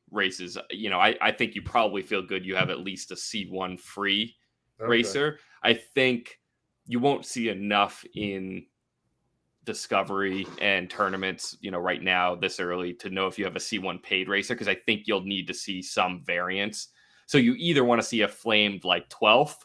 races, I think you probably feel good. You have at least a C1 free racer. I think you won't see enough in Discovery and tournaments, right now this early to know if you have a C1 paid racer, because I think you'll need to see some variance. So you either want to see a flamed like 12th,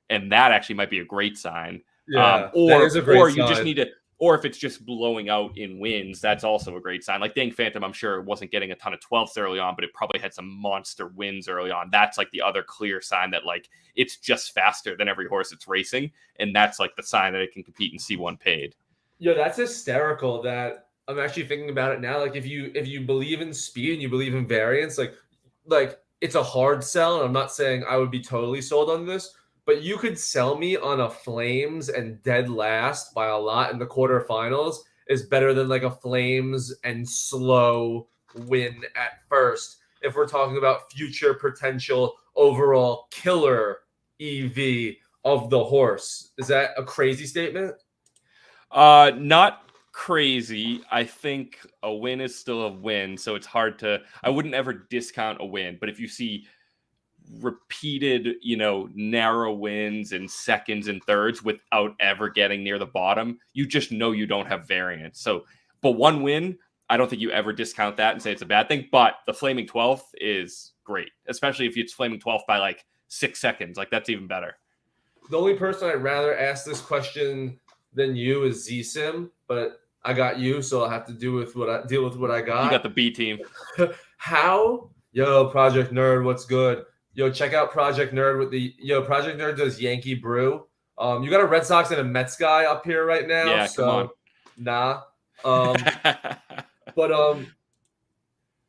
and that actually might be a great sign. Yeah, or you just need to, or if it's just blowing out in wins, that's also a great sign. Like Dang Phantom, I'm sure wasn't getting a ton of 12ths early on, but it probably had some monster wins early on. That's like the other clear sign that like it's just faster than every horse it's racing, and that's like the sign that it can compete in C1 paid. Yo, that's hysterical that I'm actually thinking about it now. Like, if you believe in speed and you believe in variance, like it's a hard sell. And I'm not saying I would be totally sold on this, but you could sell me on a flames and dead last by a lot in the quarterfinals is better than like a flames and slow win at first. If we're talking about future potential overall killer EV of the horse, is that a crazy statement? Not crazy. I think a win is still a win, so it's hard to. I wouldn't ever discount a win, but if you see repeated, narrow wins in seconds and thirds without ever getting near the bottom, you just know you don't have variance. So, but one win, I don't think you ever discount that and say it's a bad thing. But the flaming 12th is great, especially if it's flaming 12th by like 6 seconds. Like, that's even better. The only person I'd rather ask this question than you is Z-Sim, but I got you, so I'll have to deal with what I got. You got the B team. How? Yo, Project Nerd, what's good? Yo, check out Project Nerd Project Nerd does Yankee Brew. You got a Red Sox and a Mets guy up here right now. Yeah, come on. Nah. But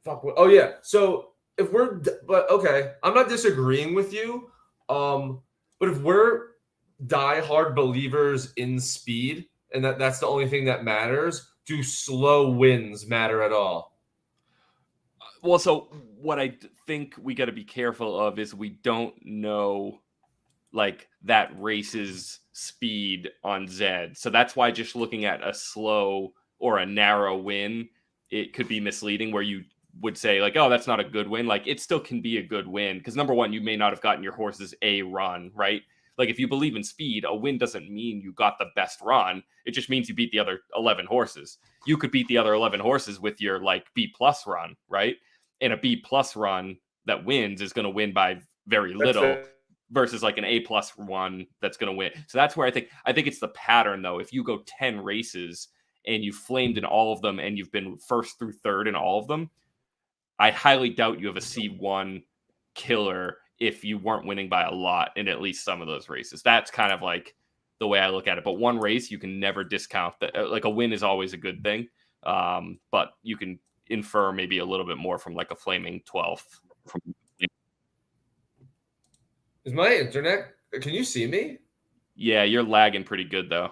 fuck. Oh yeah. So okay, I'm not disagreeing with you. But if we're diehard believers in speed, and that's the only thing that matters, do slow wins matter at all? Well, so what I think we got to be careful of is we don't know like that race's speed on Zed. So that's why just looking at a slow or a narrow win, it could be misleading where you would say like, oh, that's not a good win. Like, it still can be a good win because number one, you may not have gotten your horses a run, right? Like, if you believe in speed, a win doesn't mean you got the best run. It just means you beat the other 11 horses. You could beat the other 11 horses with your like B+ run, right? And a B+ run that wins is going to win by very little versus like an A+ one that's going to win. So that's where I think it's the pattern though. If you go 10 races and you flamed in all of them and you've been first through third in all of them, I highly doubt you have a C1 killer if you weren't winning by a lot in at least some of those races. That's kind of like the way I look at it. But one race, you can never discount that. Like, a win is always a good thing. But you can infer maybe a little bit more from like a flaming 12th. Is my internet? Can you see me? Yeah, you're lagging pretty good though.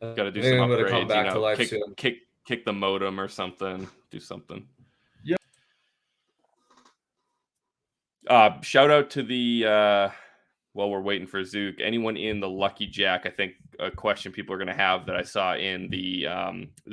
Got to do some upgrades. Kick the modem or something. Do something. Shout out to the while we're waiting for Zook, anyone in the Lucky Jack. I think a question people are going to have that I saw in the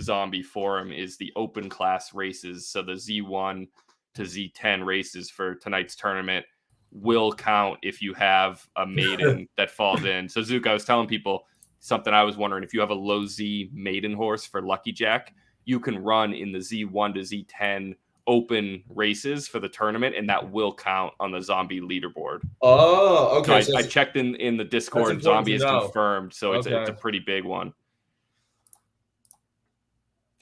zombie forum is the open class races. So the Z1 to Z10 races for tonight's tournament will count if you have a maiden that falls in. So Zook, I was telling people something I was wondering, if you have a low Z maiden horse for Lucky Jack, you can run in the Z1 to Z10 open races for the tournament, and that will count on the zombie leaderboard. Oh, okay. So I checked in the Discord, and zombie is confirmed, so it's a pretty big one.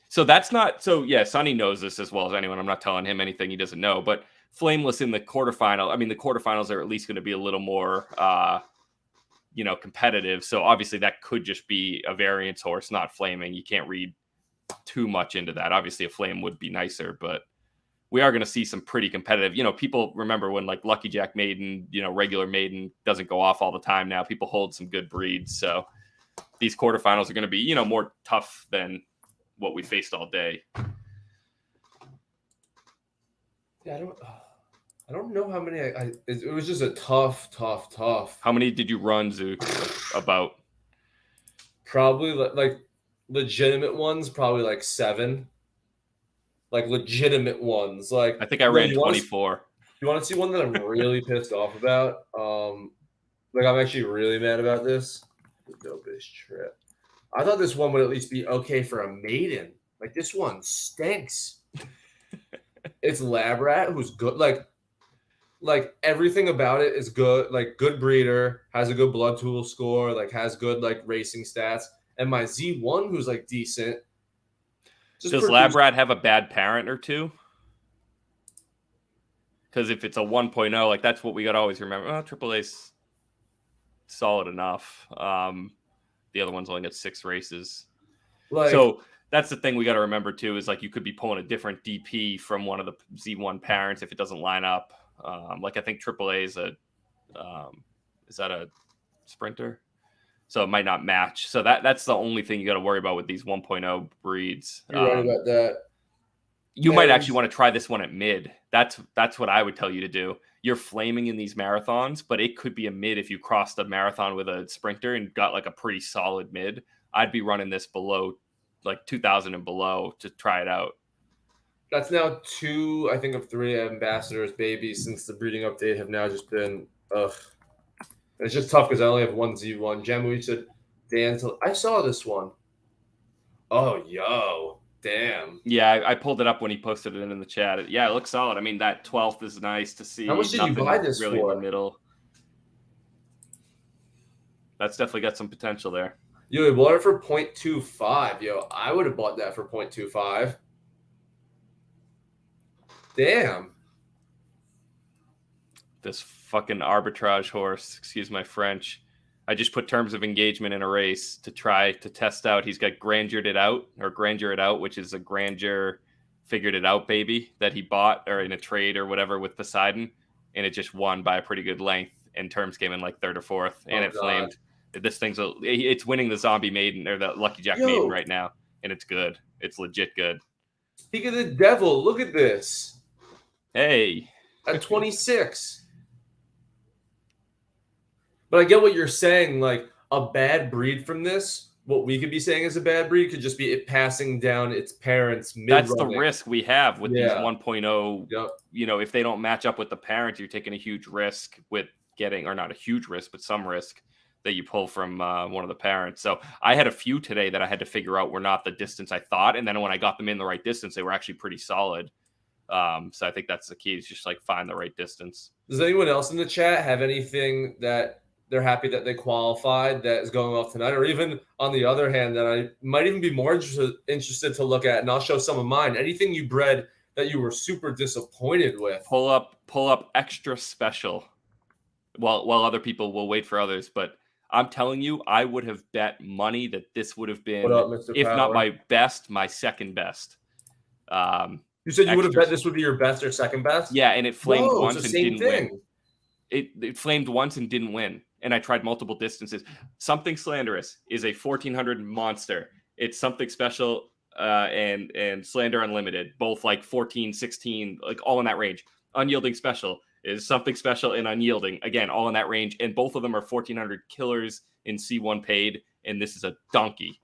So that's not so. Yeah, Sonny knows this as well as anyone. I'm not telling him anything he doesn't know. But flameless in the quarterfinal. I mean, the quarterfinals are at least going to be a little more, competitive. So obviously that could just be a variance horse, not flaming. You can't read too much into that. Obviously, a flame would be nicer, but we are going to see some pretty competitive. People remember when like Lucky Jack maiden, regular maiden doesn't go off all the time now. People hold some good breeds. So these quarterfinals are going to be, more tough than what we faced all day. Yeah, I don't know how many. It was just a tough. How many did you run, Zook? About? Probably like legitimate ones, probably like 7. Like legitimate ones. Like, I think I ran 24. You want to see one that I'm really pissed off about? Like, I'm actually really mad about this. The dopest trip. I thought this one would at least be okay for a maiden. Like, this one stinks. It's Lab Rat, who's good. Like everything about it is good. Like, good breeder, has a good blood tool score, like has good like racing stats. And my Z1, who's like decent. Does Lab Rat have a bad parent or two? Because if it's a 1.0, like that's what we got to always remember. Oh, AAA's solid enough. The other one's only got 6 races. So that's the thing we got to remember too, is like you could be pulling a different DP from one of the Z1 parents if it doesn't line up. Like I think AAA is is that a sprinter? So it might not match. So that's the only thing you got to worry about with these 1.0 breeds. You're right about that. You might actually want to try this one at mid. That's what I would tell you to do. You're flaming in these marathons, but it could be a mid if you crossed a marathon with a sprinter and got like a pretty solid mid. I'd be running this below like 2,000 and below to try it out. That's now 2, I think, of 3 ambassadors babies since the breeding update have now just been ugh. And it's just tough because I only have 1 Z1. Gemma, you said Dan. I saw this one. Oh, yo. Damn. Yeah, I pulled it up when he posted it in the chat. Yeah, it looks solid. I mean, that 12th is nice to see. How much did you buy this really for? In the middle. That's definitely got some potential there. Yo, we bought it for 0.25. Yo, I would have bought that for 0.25. Damn. This fucking arbitrage horse, excuse my French. I just put terms of engagement in a race to try to test out. He's got Grandeur It Out, which is a Grandeur Figured It Out baby that he bought or in a trade or whatever with Poseidon. And it just won by a pretty good length. And terms came in like 3rd or 4th. And it flamed. This it's winning the Zombie Maiden or the Lucky Jack Maiden right now. And it's good. It's legit good. Speak of the devil, look at this. Hey. At 26. But I get what you're saying. Like, a bad breed from this, what we could be saying is a bad breed could just be it passing down its parents mid-running. That's the risk we have with these 1.0. Yep. You know, if they don't match up with the parent, you're taking a huge risk with getting, or not a huge risk, but some risk that you pull from one of the parents. So I had a few today that I had to figure out were not the distance I thought. And then when I got them in the right distance, they were actually pretty solid. So I think that's the key, is just like find the right distance. Does anyone else in the chat have anything that they're happy that they qualified that is going off tonight? Or even on the other hand, that I might even be more interested to look at, and I'll show some of mine. Anything you bred that you were super disappointed with? Pull up extra special. While other people will wait for others, but I'm telling you, I would have bet money that this would have been, if not my best, my second best. You said you would have bet this would be your best or second best? Yeah, and it flamed once and didn't win. It flamed once and didn't win. And I tried multiple distances. Something Slanderous is a 1400 monster. It's Something Special and Slander Unlimited, both like 14, 16, like all in that range. Unyielding Special is Something Special and Unyielding, again, all in that range. And both of them are 1400 killers in C1 paid. And this is a donkey.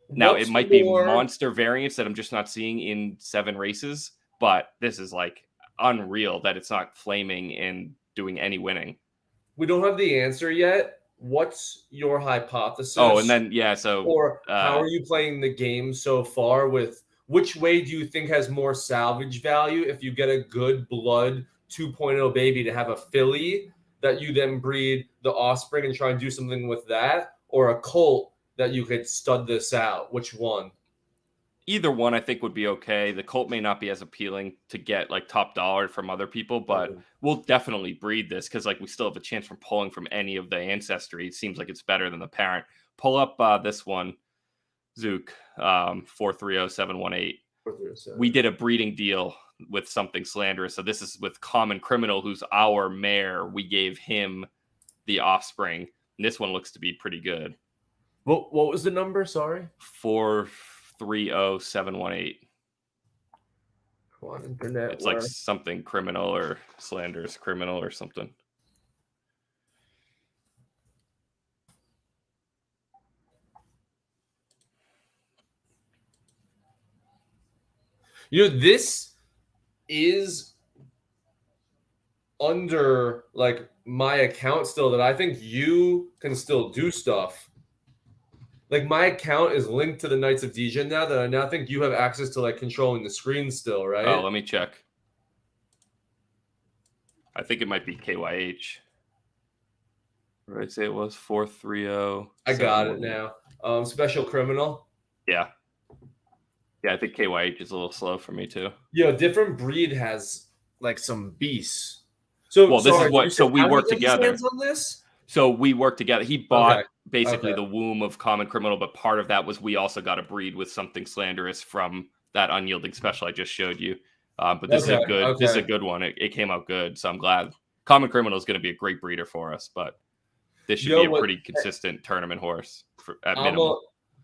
Now, it might be monster variants that I'm just not seeing in 7 races, but this is like unreal that it's not flaming and doing any winning. We don't have the answer yet. What's your hypothesis? Oh, and then, yeah, so... Or how are you playing the game so far with... Which way do you think has more salvage value if you get a good blood 2.0 baby to have a filly that you then breed the offspring and try and do something with that, or a colt that you could stud this out? Which one? Either one I think would be okay. The colt may not be as appealing to get like top dollar from other people, but we'll definitely breed this because like we still have a chance from pulling from any of the ancestry. It seems like it's better than the parent. Pull up this one, Zook, 430718. We did a breeding deal with Something Slanderous. So this is with Common Criminal, who's our mare. We gave him the offspring. And this one looks to be pretty good. What was the number? Sorry. 430718. Come on, internet. It's like Something Criminal or Slanderous Criminal or something. You know, this is under like my account still that I think you can still do stuff. Like my account is linked to the Knights of Degen now that I now think you have access to like controlling the screen still, right? Oh, let me check. I think it might be KYH. What did I say it was? 430. I got it now. Special Criminal. Yeah. Yeah, I think KYH is a little slow for me too. Yo, different breed has like some beasts. So well, this is what. So we work together. On this? So we work together. He bought basically the womb of Common Criminal, but part of that was we also got a breed with Something Slanderous from that Unyielding Special I just showed you. But this is a good. This is a good one. It came out good, so I'm glad. Common Criminal is going to be a great breeder for us, but this should be a pretty consistent tournament horse at minimum.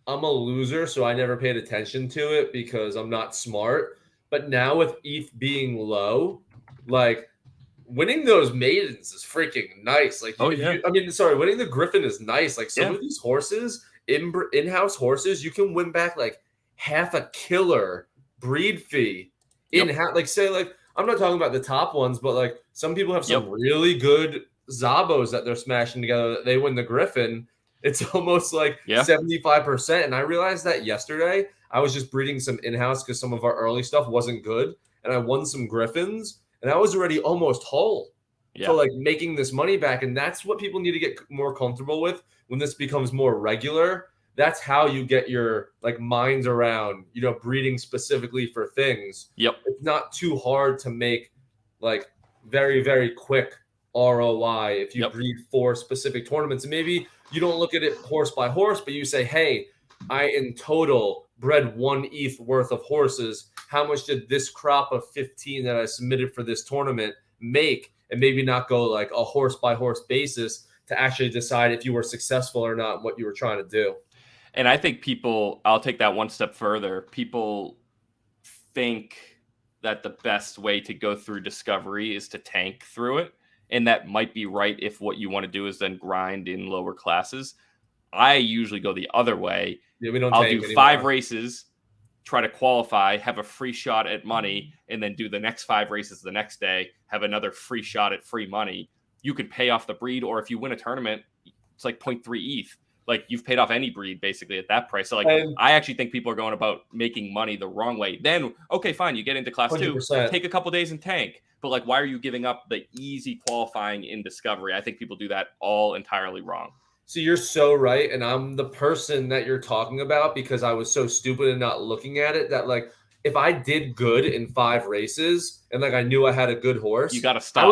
I'm a loser, so I never paid attention to it because I'm not smart. But now with ETH being low, like winning those maidens is freaking nice. Like, winning the Griffin is nice. Like some of these horses, in-house horses, you can win back like half a killer breed fee in like say like I'm not talking about the top ones, but like some people have some really good Zabos that they're smashing together that they win the Griffin. It's almost like 75%. And I realized that yesterday. I was just breeding some in-house because some of our early stuff wasn't good. And I won some Griffins and I was already almost whole for like making this money back. And that's what people need to get more comfortable with when this becomes more regular. That's how you get your like minds around, you know, breeding specifically for things. It's not too hard to make like very, very quick ROI if you breed for specific tournaments. And maybe you don't look at it horse by horse, but you say, hey, I in total bred 1 ETH worth of horses. How much did this crop of 15 that I submitted for this tournament make? And maybe not go like a horse by horse basis to actually decide if you were successful or not, what you were trying to do. And I think I'll take that one step further. People think that the best way to go through Discovery is to tank through it. And that might be right if what you want to do is then grind in lower classes. I usually go the other way. I'll do 5 races, try to qualify, have a free shot at money, and then do the next 5 races the next day, have another free shot at free money. You can pay off the breed, or if you win a tournament, it's like 0.3 ETH. Like you've paid off any breed basically at that price. So like I actually think people are going about making money the wrong way. Then, okay, fine. You get into class 100%. 2, take a couple days and tank. But like, why are you giving up the easy qualifying in Discovery? I think people do that all entirely wrong. So you're so right. And I'm the person that you're talking about because I was so stupid and not looking at it that like, if I did good in 5 races and like I knew I had a good horse, you gotta stop. I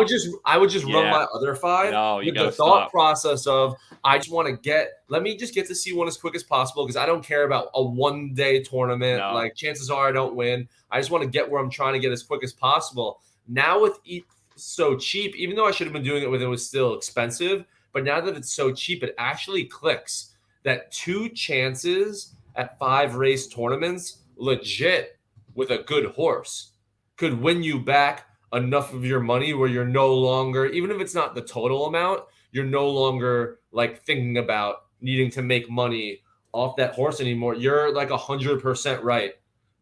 would just run my other 5. No, you gotta the thought process of I just want to let me just get to C1 as quick as possible because I don't care about a 1-day tournament. No. Like chances are I don't win. I just want to get where I'm trying to get as quick as possible. Now with ETH so cheap, even though I should have been doing it when it was still expensive, but now that it's so cheap, it actually clicks that 2 chances at 5 race tournaments legit with a good horse could win you back enough of your money where you're no longer, even if it's not the total amount, you're no longer like thinking about needing to make money off that horse anymore. You're like 100% right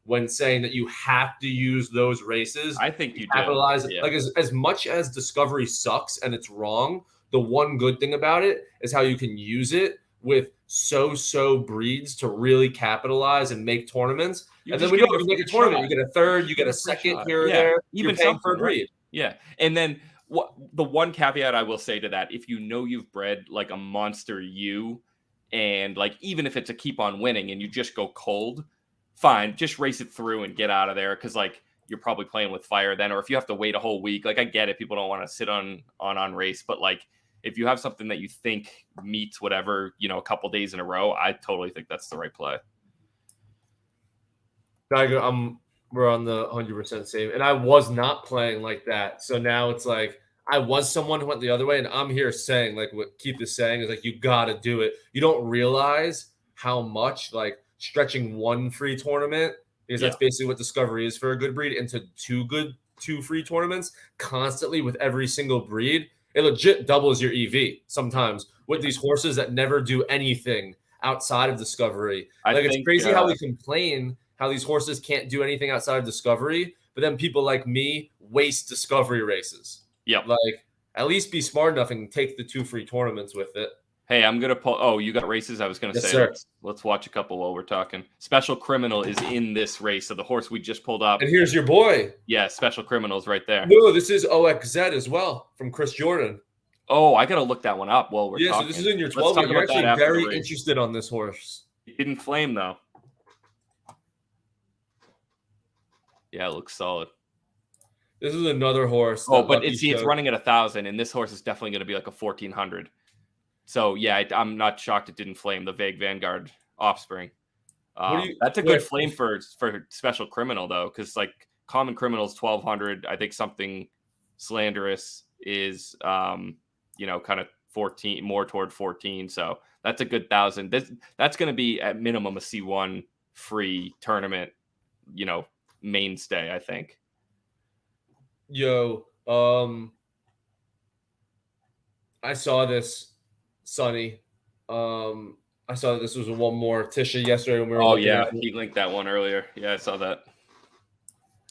when saying that you have to use those races. I think you capitalize. Like as much as Discovery sucks and it's wrong, the one good thing about it is how you can use it with so breeds to really capitalize and make tournaments. And then when you make a tournament, you get a third, you get a second here or there. Even paying for a breed. Yeah. And then the one caveat I will say to that, if you know you've bred like a monster and like even if it's a keep on winning and you just go cold, fine, just race it through and get out of there because like you're probably playing with fire then. Or if you have to wait a whole week, like I get it, people don't want to sit on race, but like if you have something that you think meets whatever, you know, a couple days in a row, I totally think that's the right play. We're on the 100% same. And I was not playing like that. So now it's like I was someone who went the other way. And I'm here saying, like what Keith is saying is like, you got to do it. You don't realize how much like stretching 1 free tournament, because that's basically what Discovery is for a good breed, into 2 free tournaments constantly with every single breed. It legit doubles your EV sometimes with these horses that never do anything outside of Discovery. It's crazy how we complain how these horses can't do anything outside of Discovery, but then people like me waste Discovery races. Like, at least be smart enough and take the 2 free tournaments with it. Hey, I'm going to pull. Oh, you got races? I was going to say, let's watch a couple while we're talking. Special Criminal is in this race. So the horse we just pulled up. And here's your boy. Yeah, Special Criminal's right there. No, this is OXZ as well from Chris Jordan. Oh, I got to look that one up while we're talking. Yeah, so this is in your 12. You're actually very interested on this horse. It didn't flame, though. Yeah, it looks solid. This is another horse. Oh, but it's running at 1,000, and this horse is definitely going to be like a 1,400. So, yeah, I'm not shocked it didn't flame the Vague Vanguard offspring. That's a good flame for Special Criminal, though, because, like, Common Criminal is 1,200. I think something Slanderous is, kind of 14, more toward 14. So that's a good 1,000. That's going to be, at minimum, a C1 free tournament, mainstay, I think. Yo, I saw this, Sonny. I saw that this was one more Tisha yesterday when we were. Oh yeah, he linked that one earlier. Yeah, I saw that.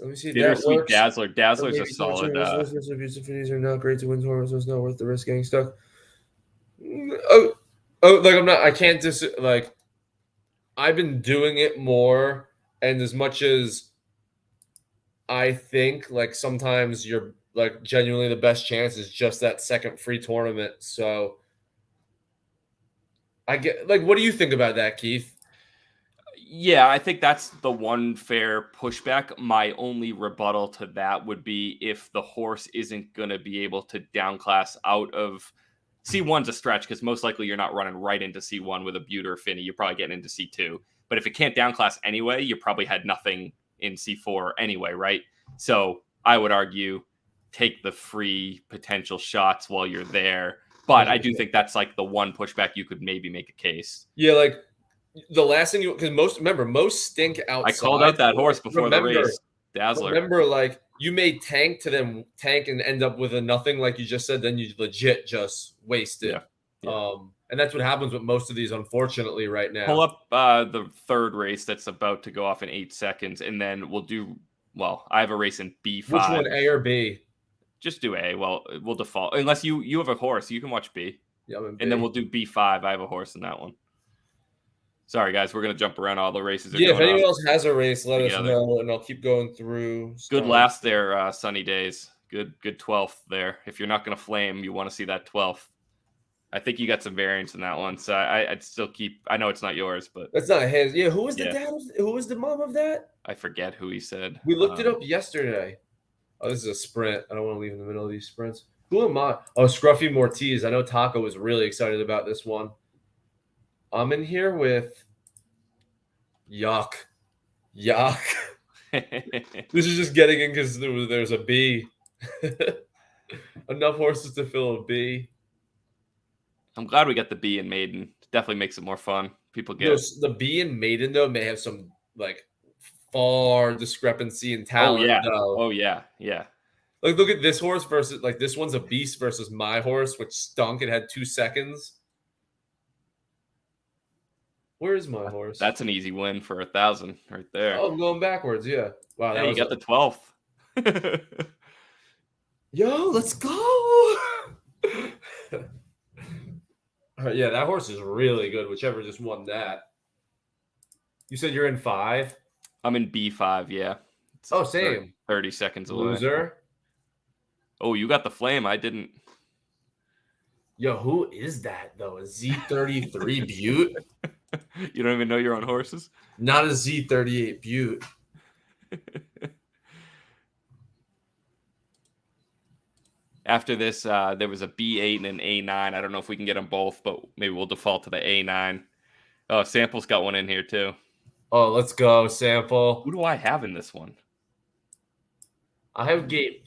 Let me see. Bittersweet works. Dazzler. Dazzler's a solid. Abusive are not great to win tournaments, so it's not worth the risk getting stuck. Oh, like I'm not. I can't like. I've been doing it more, and as much as I think, like sometimes you're like genuinely the best chance is just that second free tournament. So I get like, what do you think about that, Keith? Yeah, I think that's the one fair pushback. My only rebuttal to that would be if the horse isn't going to be able to downclass out of C1's a stretch because most likely you're not running right into C1 with a Butte or Finney. You're probably getting into C2. But if it can't downclass anyway, you probably had nothing in C4 anyway, right? So I would argue take the free potential shots while you're there. But I do think that's like the one pushback you could maybe make a case. Yeah, like the last thing because most stink outside. I called out that horse before the race. Dazzler. Remember, like you may tank and end up with a nothing, like you just said. Then you legit just waste it. Yeah. And that's what happens with most of these, unfortunately, right now. Pull up the third race that's about to go off in 8 seconds, and then we'll do. Well, I have a race in B5. Which one, A or B? Just do A. Well, we'll default unless you have a horse. You can watch B. Yeah, I'm in B. And then we'll do B5. I have a horse in that one. Sorry, guys. We're gonna jump around all the races. Yeah, if anyone else has a race, let us know, and I'll keep going through. Good last there, Sunny Days. Good 12th there. If you're not gonna flame, you want to see that 12th. I think you got some variance in that one, so I'd still keep. I know it's not yours, but that's not his. Yeah, who was the dad? Who was the mom of that? I forget who he said. We looked it up yesterday. Oh, this is a sprint. I don't want to leave in the middle of these sprints. Who am I? Oh, Scruffy Mortiz. I know Taco was really excited about this one. I'm in here with Yuck. This is just getting in because there's a B. Enough horses to fill a B. I'm glad we got the B in Maiden. Definitely makes it more fun. People get the B in Maiden though may have some like far discrepancy in talent. Oh yeah. Like look at this horse versus like this one's a beast versus my horse, which stunk. It had 2 seconds. Where is my horse? That's an easy win for 1,000 right there. Oh, I'm going backwards. Yeah. Wow. Yeah, you got the 12th. Yo, let's go. Yeah, that horse is really good. Whichever just won that. You said you're in 5? I'm in B5, yeah. It's same. 30 seconds away. Loser. Oh, you got the flame. I didn't. Yo, who is that, though? A Z33 Butte? You don't even know your own horses? Not a Z38 Butte. After this, there was a B8 and an A9. I don't know if we can get them both, but maybe we'll default to the A9. Oh, Sample's got one in here, too. Oh, let's go, Sample. Who do I have in this one? I have gate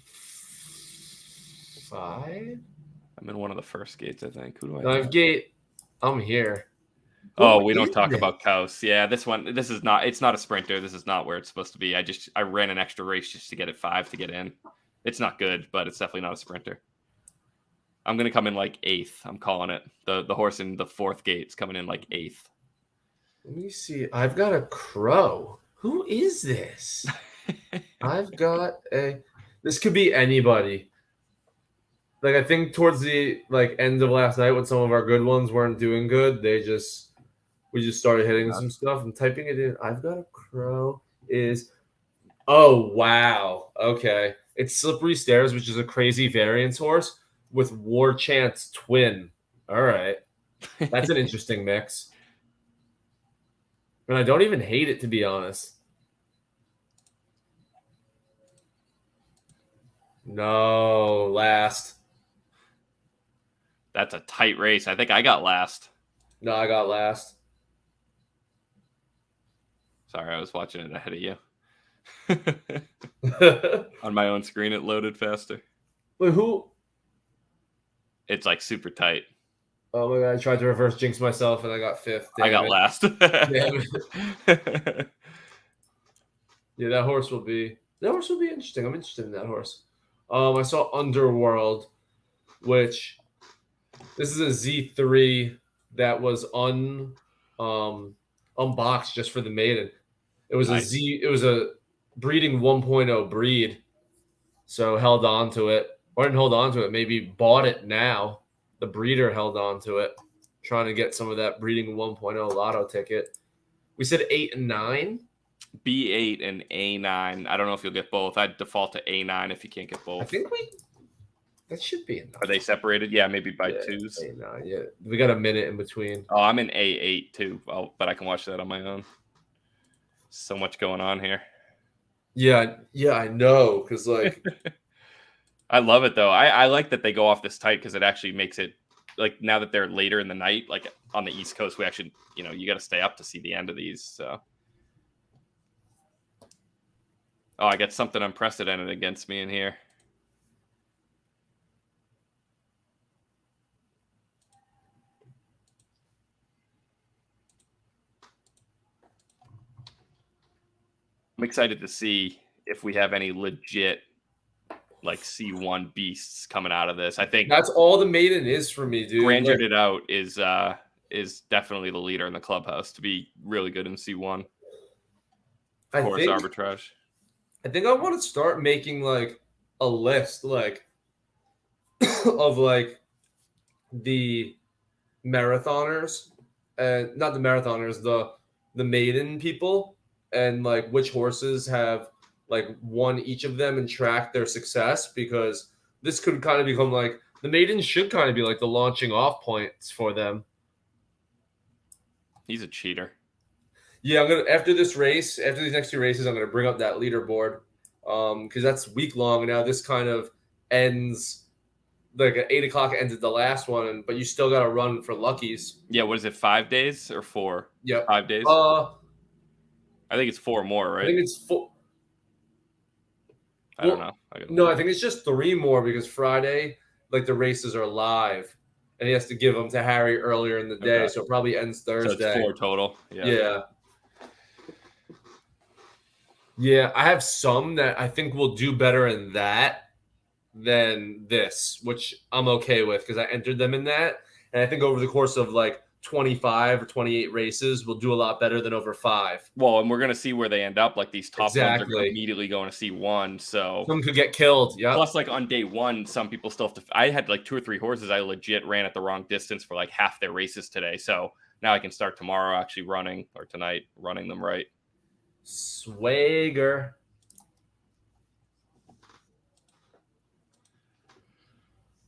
5. I'm in one of the first gates, I think. Who do I have? I have gate. I'm here. Oh, we don't talk about Kaus. Yeah, this is not. It's not a sprinter. This is not where it's supposed to be. I ran an extra race just to get it 5 to get in. It's not good, but it's definitely not a sprinter. I'm gonna come in like 8th. I'm calling it. The horse in the 4th gate is coming in like 8th. Let me see. I've got a crow. Who is this? I've got a. This could be anybody. Like I think towards the end of last night when some of our good ones weren't doing good, we just started hitting some stuff. I'm typing it in. I've got a crow. Oh wow. Okay. It's Slippery Stairs, which is a crazy variance horse with War Chance twin. All right. That's an interesting mix. And I don't even hate it, to be honest. No, last. That's a tight race. I think I got last. No, I got last. Sorry, I was watching it ahead of you. On my own screen, it loaded faster. Wait, who? It's like super tight. Oh my god! I tried to reverse jinx myself and I got 5th. I got last. Damn it. Yeah, that horse will be interesting. I'm interested in that horse. I saw Underworld, which this is a Z3 that was unboxed just for the maiden. It was nice. it was a breeding 1.0 breed, so held on to it, or didn't hold on to it. Maybe bought it now. The breeder held on to it, trying to get some of that breeding 1.0 lotto ticket. We said 8 and 9. B8 and A9. I don't know if you'll get both. I'd default to A9 if you can't get both. I think that should be enough. Are they separated? Yeah, maybe by twos. A9, yeah. We got a minute in between. Oh, I'm in A8 too. Oh, but I can watch that on my own. So much going on here. Yeah, I know. Because, like, I love it, though. I like that they go off this tight because it actually makes it, like, now that they're later in the night, like on the East Coast, we actually, you got to stay up to see the end of these. So. Oh, I got something unprecedented against me in here. I'm excited to see if we have any legit, like, C1 beasts coming out of this. I think that's all the maiden is for me, dude. Grandeur It Out is definitely the leader in the clubhouse to be really good in C1. Of course, arbitrage. I think I want to start making, like, a list, like, of, like, the marathoners, and not the marathoners, the maiden people, and, like, which horses have, like, won each of them and track their success, because this could kind of become, like, the maidens should kind of be, like, the launching off points for them. He's a cheater. Yeah, I'm gonna after these next 2 races, I'm gonna bring up that leaderboard, because that's week long, and now this kind of ends like at 8 o'clock. Ends at the last one, but you still got to run for luckies. Yeah, what is it? 5 days or 4? Yeah, 5 days. I think it's 4 more, right? I think it's 4. I don't know. No, I think it's just 3 more because Friday, like, the races are live, and he has to give them to Harry earlier in the day, so it probably ends Thursday. So it's 4 total. Yeah, I have some that I think will do better in that than this, which I'm okay with because I entered them in that. And I think over the course of, like, 25 or 28 races, we'll do a lot better than over 5. Well, and we're going to see where they end up. Like, these top ones are immediately going to C1. So some could get killed. Yeah. Plus, like, on day 1, some people still have to. I had, like, 2 or 3 horses I legit ran at the wrong distance for, like, half their races today. So now I can start tomorrow actually running, or tonight running them right. Swagger.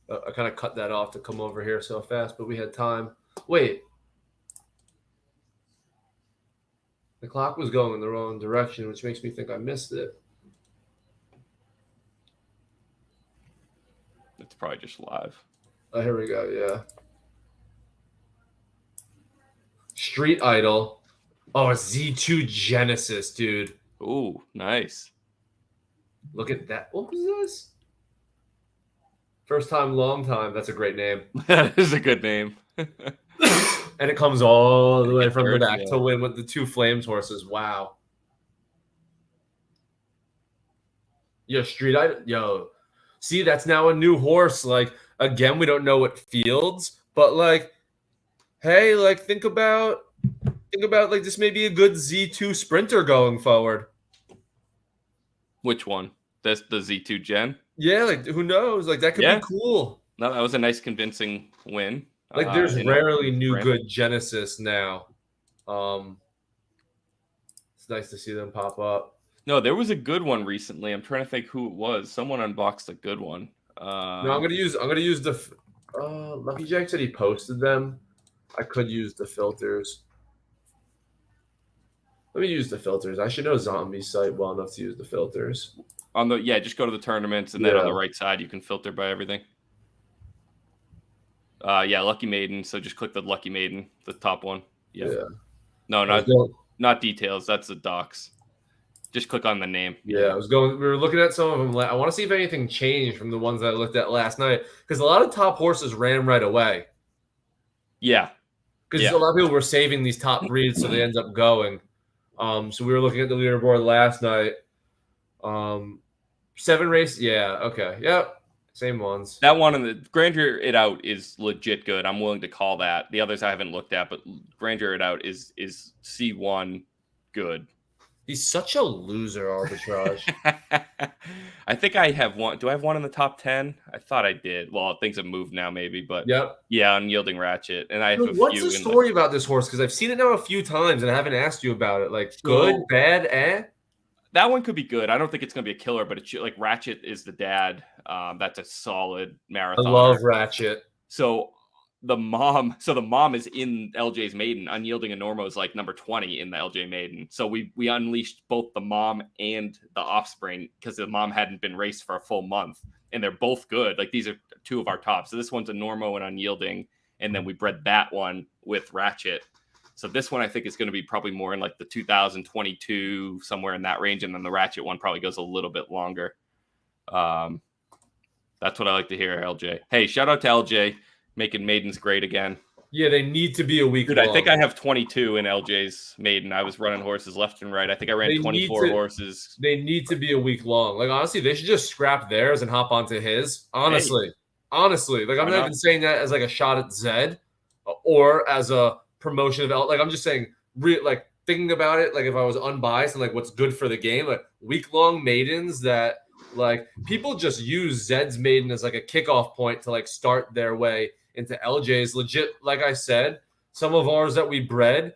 I kind of cut that off to come over here so fast, but we had time. Wait. The clock was going in the wrong direction, which makes me think I missed it. It's probably just live. Oh, here we go. Yeah. Street Idol. Oh, a Z2 Genesis, dude. Ooh, nice. Look at that. What was this? First time, long time. That's a great name. That is a good name. And it comes all the way from the back to win with the 2 Flames horses. Wow. Yo, Street Idol. Yo. See, that's now a new horse. Like, again, we don't know what fields, but, like, hey, like, think about like, this may be a good Z2 sprinter going forward. Which one? That's the Z2 Gen? Yeah, like, who knows? Like, that could be cool. No, that was a nice convincing win. Like, there's rarely new good Genesis now. It's nice to see them pop up. No, there was a good one recently. I'm trying to think who it was. Someone unboxed a good one. No, I'm gonna use the Lucky Jack said he posted them. I could use the filters. Let me use the filters. I should know Zombie's site well enough to use the filters. Just go to the tournaments, and then on the right side you can filter by everything. Lucky Maiden. So just click the Lucky Maiden, the top one. Yeah. No, not details. That's the docs. Just click on the name. Yeah, we were looking at some of them. I want to see if anything changed from the ones I looked at last night, because a lot of top horses ran right away. Yeah. Because a lot of people were saving these top breeds, so they end up going. So we were looking at the leaderboard last night. 7 races. Yeah. Okay. Yep. Same ones. That one in the Grandeur It Out is legit good. I'm willing to call that. The others I haven't looked at, but Grandeur It Out is C1 good. He's such a loser, arbitrage. I think I have one. Do I have one in the top 10? I thought I did. Well, things have moved now, maybe, but yep. Yeah, Unyielding Ratchet. And I have What's the story about this horse? Because I've seen it now a few times and I haven't asked you about it. Like, good, bad, eh? That one could be good. I don't think it's going to be a killer, but it's like Ratchet is the dad. That's a solid marathon. I love Ratchet. So the mom is in LJ's maiden. Unyielding and Normo is like number 20 in the LJ maiden. So we unleashed both the mom and the offspring because the mom hadn't been raced for a full month, and they're both good. Like, these are two of our tops. So this one's a Normo and Unyielding, and then we bred that one with Ratchet. So this one I think is going to be probably more in like the 2022, somewhere in that range, and then the Ratchet one probably goes a little bit longer. That's what I like to hear, LJ. Hey, shout out to LJ. Making maidens great again. Yeah, they need to be a week Dude, long. I think I have 22 in LJ's maiden. I was running horses left and right. I think I ran 24 horses. They need to be a week long. Like, honestly, they should just scrap theirs and hop onto his. Honestly. Like, I'm not even saying that as like a shot at Zed or as a promotion of like, I'm just saying, like, thinking about it, like, if I was unbiased and like what's good for the game, like week long maidens that like people just use Zed's maiden as like a kickoff point to like start their way into LJ's. Legit, like I said, some of ours that we bred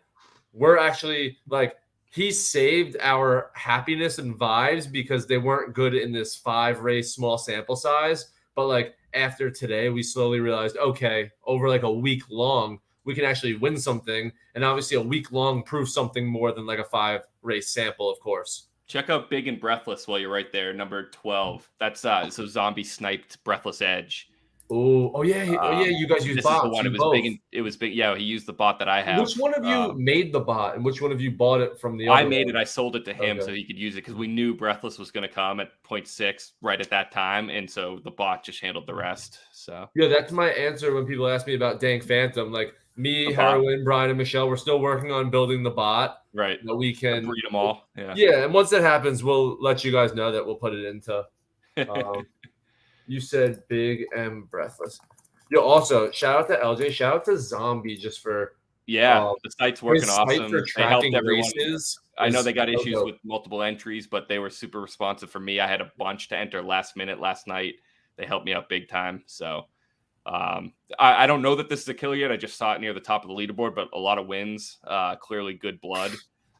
were actually like, he saved our happiness and vibes because they weren't good in this 5-race small sample size. But like after today, we slowly realized, okay, over like a week long, we can actually win something. And obviously a week long proves something more than like a 5-race sample, of course. Check out Big and Breathless while you're right there, number 12. That's so Zombie sniped Breathless Edge. Oh yeah, you guys use bots. One. It was big. Yeah, he used the bot that I have. Which one of you made the bot, and which one of you bought it from the? I made it. I sold it to him so he could use it because we knew Breathless was going to come at 0.6 right at that time, and so the bot just handled the rest. So yeah, that's my answer when people ask me about Dank Phantom. Like me, Heroin, Brian, and Michelle, we're still working on building the bot. Right. That we can breed them all. Yeah, and once that happens, we'll let you guys know that we'll put it into. You said Big and Breathless. Yo, also shout out to LJ, shout out to Zombie just for the site's working awesome. They helped everyone. I know they got issues with multiple entries, but they were super responsive for me. I had a bunch to enter last minute last night. They helped me out big time. So I don't know that this is a killer yet. I just saw it near the top of the leaderboard, but a lot of wins. Clearly good blood.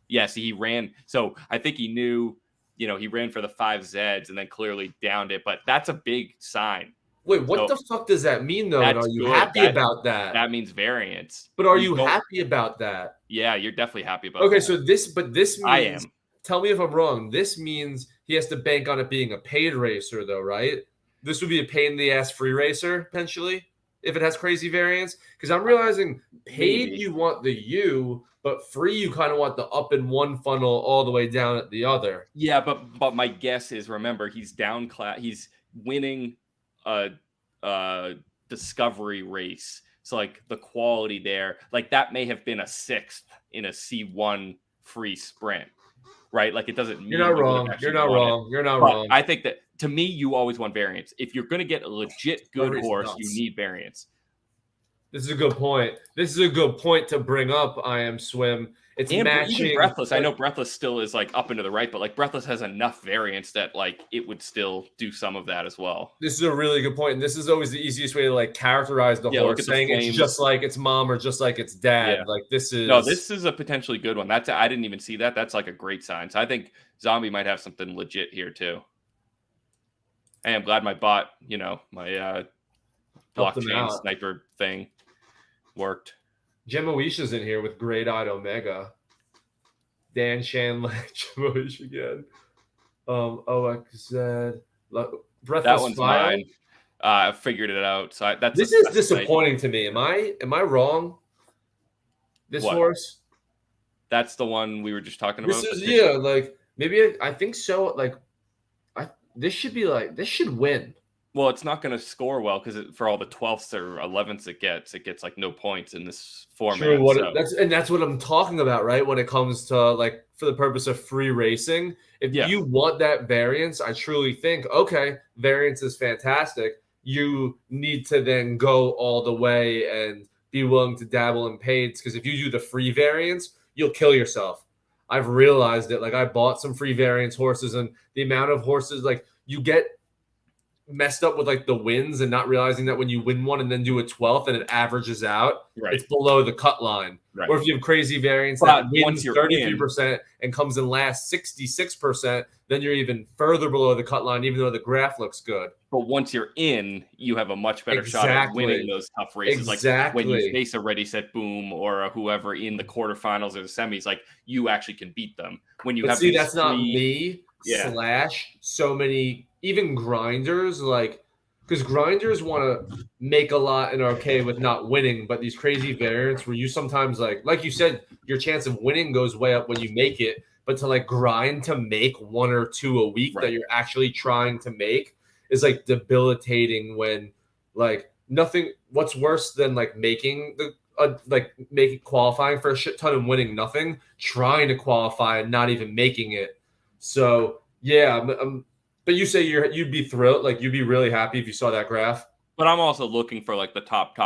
Yes, he ran. So I think he knew, he ran for the 5 Zeds and then clearly downed it. But that's a big sign. Wait, what the fuck does that mean, though? And are you happy about that? That means variance. But are you happy about that? Yeah, you're definitely happy about that. Okay, so this means, I am. Tell me if I'm wrong. This means he has to bank on it being a paid racer, though, right? This would be a pain in the ass free racer, potentially, if it has crazy variance. Because I'm realizing paid, you want the U, but free, you kind of want the up in one funnel all the way down at the other. Yeah, but my guess is, remember, he's down class. He's winning a discovery race. So like the quality there, like that may have been a 6th in a C1 free sprint, right? Like it doesn't mean you're not wrong. You're not wrong. You're not wrong. I think that to me, you always want variance. If you're going to get a legit good horse, you need variance. This is a good point. This is a good point to bring up. I am Swim. It's and matching. Even Breathless. I know Breathless still is like up and to the right, but like Breathless has enough variance that like it would still do some of that as well. This is a really good point, and this is always the easiest way to like characterize the horse, saying it's just like its mom or just like its dad. Yeah. Like this is a potentially good one. I didn't even see that. That's like a great sign. So I think Zombie might have something legit here too. Hey, I'm glad my bot, my blockchain sniper thing worked. Jemawisha's in here with Grade-Eyed Omega. Dan Shanley, Jemawisha again. OXZ. Breathless that one's Fire. mine. I figured it out. So this is disappointing to me. Am I wrong? This horse? That's the one we were just talking about. This is like maybe I think so. Like this should win. Well, it's not going to score well because for all the 12ths or 11ths it gets like no points in this format. True, that's what I'm talking about, right? When it comes to like for the purpose of free racing, if you want that variance, I truly think variance is fantastic. You need to then go all the way and be willing to dabble in paids because if you do the free variance, you'll kill yourself. I've realized it. Like I bought some free variance horses, and the amount of horses like you get messed up with like the wins and not realizing that when you win one and then do a 12th and it averages out, it's below the cut line. Right. Or if you have crazy variance that wins 33% and comes in last 66%, then you're even further below the cut line, even though the graph looks good. But once you're in, you have a much better shot at winning those tough races. Like when you face a Ready, Set, Boom or whoever in the quarterfinals or the semis, like you actually can beat them. When you that's not me / so many even grinders, like because grinders want to make a lot and are okay with not winning, but these crazy variants where you sometimes like you said, your chance of winning goes way up when you make it, but to like grind to make 1 or 2 a week that you're actually trying to make is like debilitating when like nothing. What's worse than like making making qualifying for a shit ton and winning nothing, trying to qualify and not even making it. So yeah, but you say you'd be thrilled, like you'd be really happy if you saw that graph. But I'm also looking for like the top.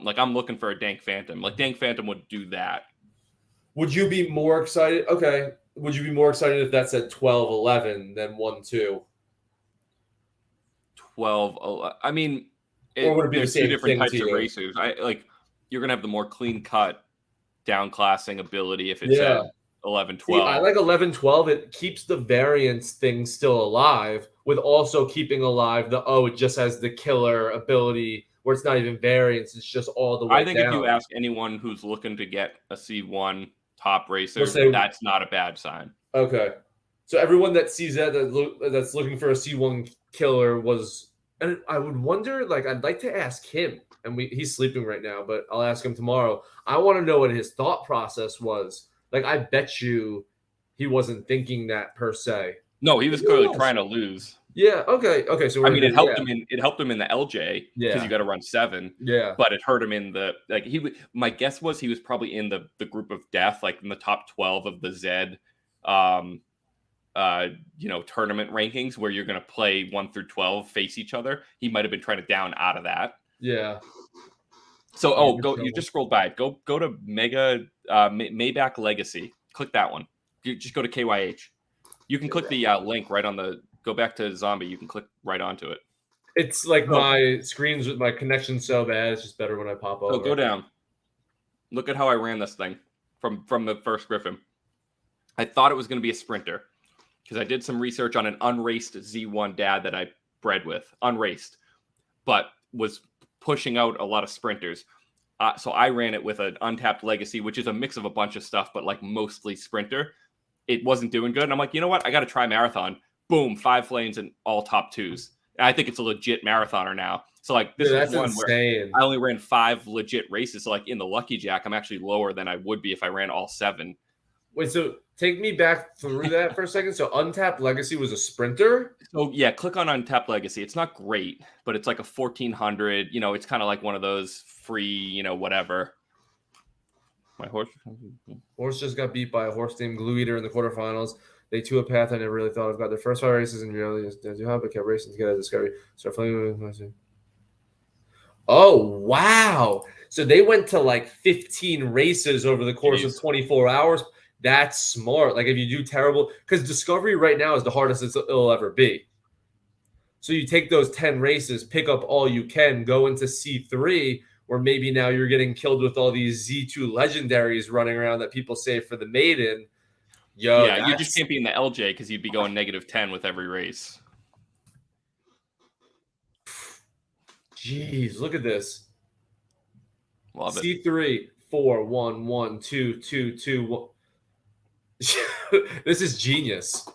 Like I'm looking for a Dank Phantom. Like Dank Phantom would do that. Would you be more excited? Okay. Would you be more excited if that said 12-11 than 1-2? 12. I mean, or would it be the same 2 different types of you? racers. You're gonna have the more clean cut downclassing ability if it's 11-12. See, I like 11-12. It keeps the variance thing still alive, with also keeping alive it just has the killer ability where it's not even variance; it's just all the way. I think down. If you ask anyone who's looking to get a C1 top racer, that's not a bad sign. Okay, so everyone that sees that's looking for a C1 killer was, and I would wonder, like, I'd like to ask him, and he's sleeping right now, but I'll ask him tomorrow. I want to know what his thought process was. Like, I bet you he wasn't thinking that per se. No, he was clearly trying to lose. Yeah. Okay. So it helped him in the LJ because you got to run 7. Yeah. But it hurt him in the my guess was he was probably in the group of death, like in the top 12 of the Zed, tournament rankings where you're going to play 1 through 12 face each other. He might have been trying to down out of that. Yeah. So, you just scrolled by it. Go to Mega Maybach Legacy. Click that one. You just go to KYH. You can click the link right on go back to Zombie. You can click right onto it. It's like my screens with my connection so bad. It's just better when I pop over. So go down. Look at how I ran this thing from the first Griffin. I thought it was going to be a sprinter because I did some research on an unraced Z1 dad that I bred with, unraced, but was pushing out a lot of sprinters. So I ran it with an untapped legacy, which is a mix of a bunch of stuff, but like mostly sprinter. It wasn't doing good. And I'm like, you know what? I got to try marathon. Boom, 5 lanes and all top 2s. And I think it's a legit marathoner now. So like this is one insane. Where I only ran 5 legit races. So like in the Lucky Jack, I'm actually lower than I would be if I ran all 7. Wait, so take me back through that for a second. So Untapped Legacy was a sprinter? So yeah, click on Untapped Legacy. It's not great, but it's like a 1400. It's kind of like one of those free, whatever. My horse just got beat by a horse named Glue Eater in the quarterfinals. They a path I never really thought of. Got their first 5 races in reality. But kept racing to get a discovery. Oh, wow. So they went to like 15 races over the course of 24 hours. That's smart. Like if you do terrible, because Discovery right now is the hardest it'll ever be. So you take those 10 races, pick up all you can, go into C3, where maybe now you're getting killed with all these Z2 legendaries running around that people save for the maiden. You just can't be in the LJ because you'd be going -10 with every race. Jeez, look at this. Love C3, 4, 1, 1, 2, 2, 2, 1. This is genius.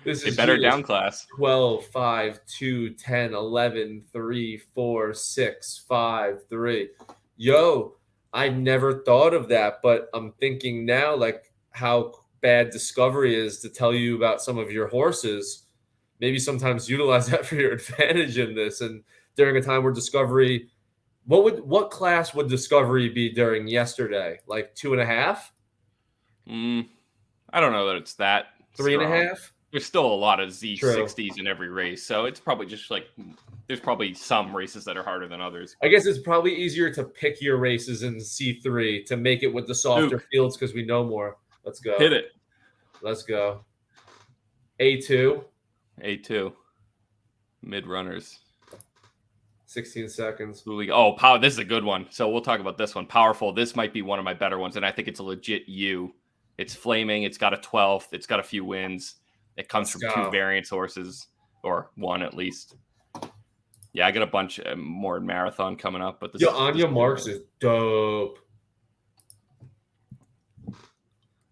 This is better down class. 12, 5, 2, 10, 11, 3, 4, 6, 5, 3. I never thought of that, but I'm thinking now, like how bad Discovery is to tell you about some of your horses. Maybe sometimes utilize that for your advantage in this. And during a time where Discovery, what class would Discovery be during yesterday? Like 2.5? I don't know that it's that 3.5. There's still a lot of Z60s in every race, so it's probably just like there's probably some races that are harder than others. I guess it's probably easier to pick your races in C3 to make it with the softer fields because we know more. Let's go. Hit it. Let's go. A2. Mid runners. 16 seconds. Power. This is a good one. So we'll talk about this one. Powerful. This might be one of my better ones, and I think it's a legit U. It's flaming. It's got a 12th. It's got a few wins. It comes from 2 variance horses, or 1 at least. Yeah, I got a bunch more in marathon coming up. But Anya Marks is dope.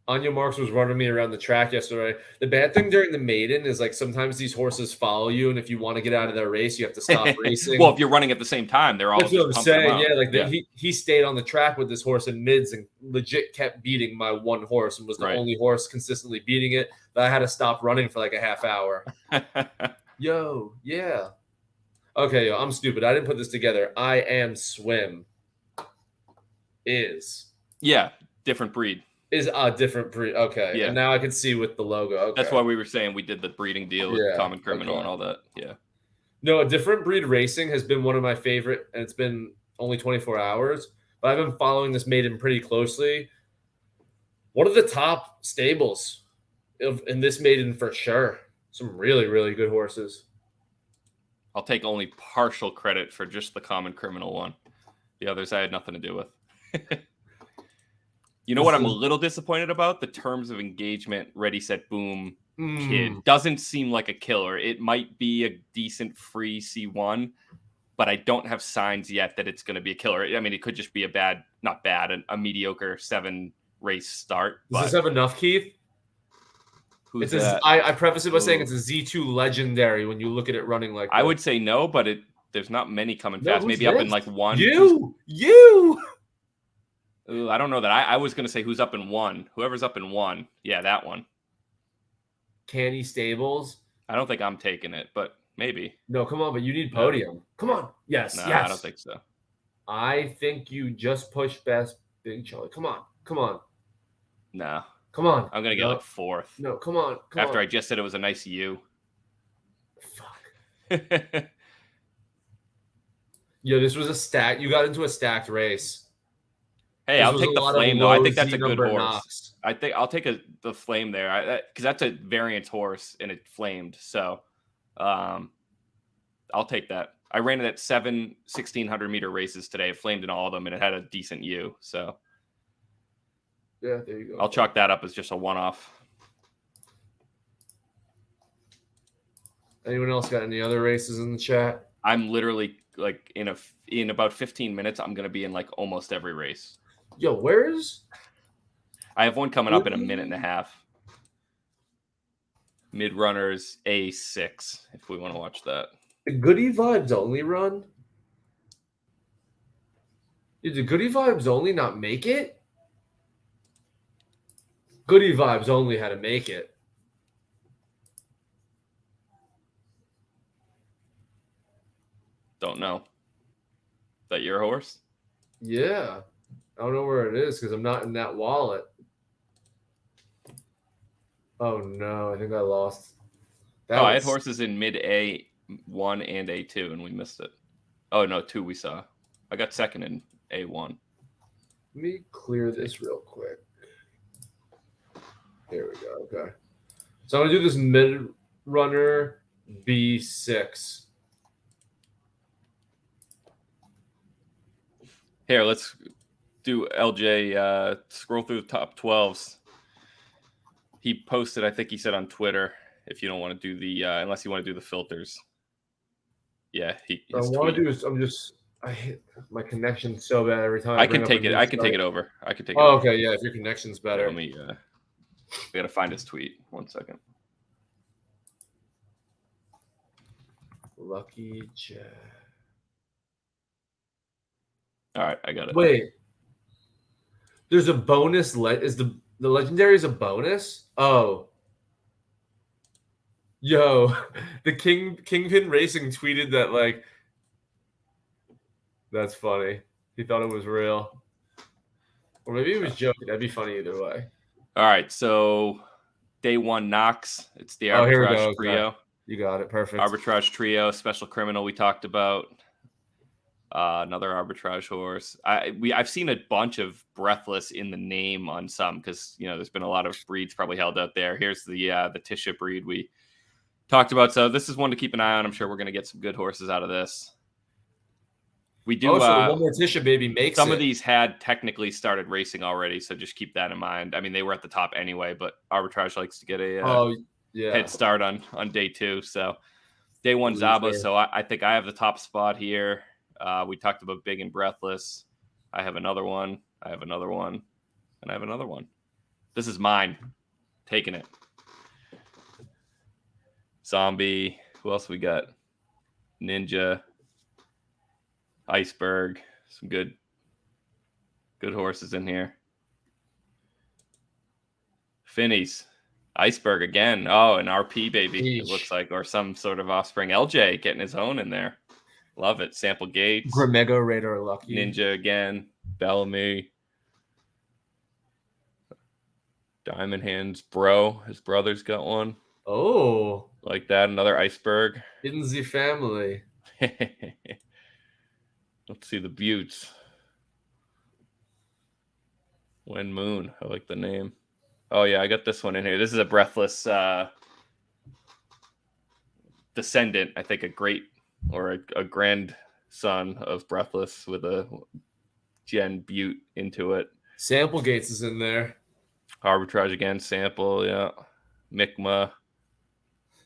Anya Marks was running me around the track yesterday. The bad thing during the maiden is like sometimes these horses follow you, and if you want to get out of their race, you have to stop racing. Well, if you're running at the same time, they're all. That's what I'm saying. Yeah, he stayed on the track with this horse in mids and legit kept beating my one horse and was the only horse consistently beating it. But I had to stop running for like a half hour. Yeah. Okay, I'm stupid. I didn't put this together. I Am Swim is different breed. Is a different breed. Okay. Yeah. And now I can see with the logo. Okay. That's why we were saying we did the breeding deal with Common Criminal and all that. Yeah. No, a different breed racing has been one of my favorite, and it's been only 24 hours. But I've been following this maiden pretty closely. One of the top stables in this maiden for sure. Some really, really good horses. I'll take only partial credit for just the Common Criminal one. The others I had nothing to do with. You know what I'm a little disappointed about? The terms of engagement, Ready, Set, Boom kid. Doesn't seem like a killer. It might be a decent free C1, but I don't have signs yet that it's going to be a killer. I mean, it could just be a mediocre 7 race start. Does this have enough, Keith? I preface it by saying it's a Z2 legendary when you look at it running like that. I would say no, but there's not many coming fast. Maybe up in like 1. You! Ooh, I don't know that. I was going to say who's up in 1. Whoever's up in 1. Yeah, that one. Canny Stables. I don't think I'm taking it, but maybe. No, come on, but you need podium. Come on. Yes, no, yes. I don't think so. I think you just push best Big Charlie. Come on. No. Come on. I'm going to get like 4th. No, come on. After I just said it was a nice U. Fuck. Yo, this was a stack. You got into a stacked race. Hey, I'll take the Flame though. I think that's a good horse. I think I'll take the Flame there because that's a variance horse and it flamed. So, I'll take that. I ran it at 7 1,600-meter races today. It flamed in all of them and it had a decent U. So, yeah, there you go. I'll chalk that up as just a one-off. Anyone else got any other races in the chat? I'm literally like in about 15 minutes. I'm gonna be in like almost every race. Yo, where is? I have one coming up in a minute and a half. Mid runners A6, if we want to watch that. The Goody Vibes Only run? Did the Goody Vibes Only not make it? Goody Vibes Only had to make it. Don't know. Is that your horse? Yeah. I don't know where it is because I'm not in that wallet. Oh, no. I think I lost. I had horses in mid A1 and A2, and we missed it. Oh, no, 2 we saw. I got second in A1. Let me clear this real quick. Here we go. Okay. So I'm going to do this mid-runner B6. Here, let's do LJ. Scroll through the top 12s. He posted, I think he said on Twitter, if you don't want to do the, unless you want to do the filters. Yeah, I want to do is I hit my connection so bad every time. I can take it. I can take it over. I can take it. Oh, over. okay. Yeah, if your connection's better. Let me. We gotta find his tweet. 1 second. Lucky Jack. All right, I got it. Wait. There's a bonus. Is the legendary is a bonus? Oh. Yo, the Kingpin Racing tweeted that like. That's funny. He thought it was real. Or maybe he was joking. That'd be funny either way. All right, so day 1 Knox. It's the Arbitrage Trio. Okay. You got it. Perfect. Arbitrage Trio, Special Criminal we talked about. Another arbitrage horse. I've seen a bunch of Breathless in the name on some because there's been a lot of breeds probably held out there. Here's the Tisha breed we talked about. So this is one to keep an eye on. I'm sure we're going to get some good horses out of this. We do. So one more Tisha baby makes some of these had technically started racing already, so just keep that in mind. I mean, they were at the top anyway, but arbitrage likes to get a head start on day 2. So day 1 Zaba. So I think I have the top spot here. We talked about Big and Breathless. I have another one. I have another one, and I have another one. This is mine. Taking it. Zombie. Who else we got? Ninja. Iceberg. Some good horses in here. Finneys. Iceberg again. Oh, an RP baby. It looks like, or some sort of offspring. LJ getting his own in there. Love it. Sample Gates. Gramego Raider Lucky. Ninja again. Bellamy. Diamond Hands Bro. His brother's got one. Oh. Like that. Another Iceberg. In the family. Let's see the Buttes. Wen Moon. I like the name. Oh, yeah. I got this one in here. This is a Breathless descendant. I think a great or a grandson of Breathless with a Gen Butte into it. Sample Gates is in there. Arbitrage again. Sample. Yeah. Mi'kmaq.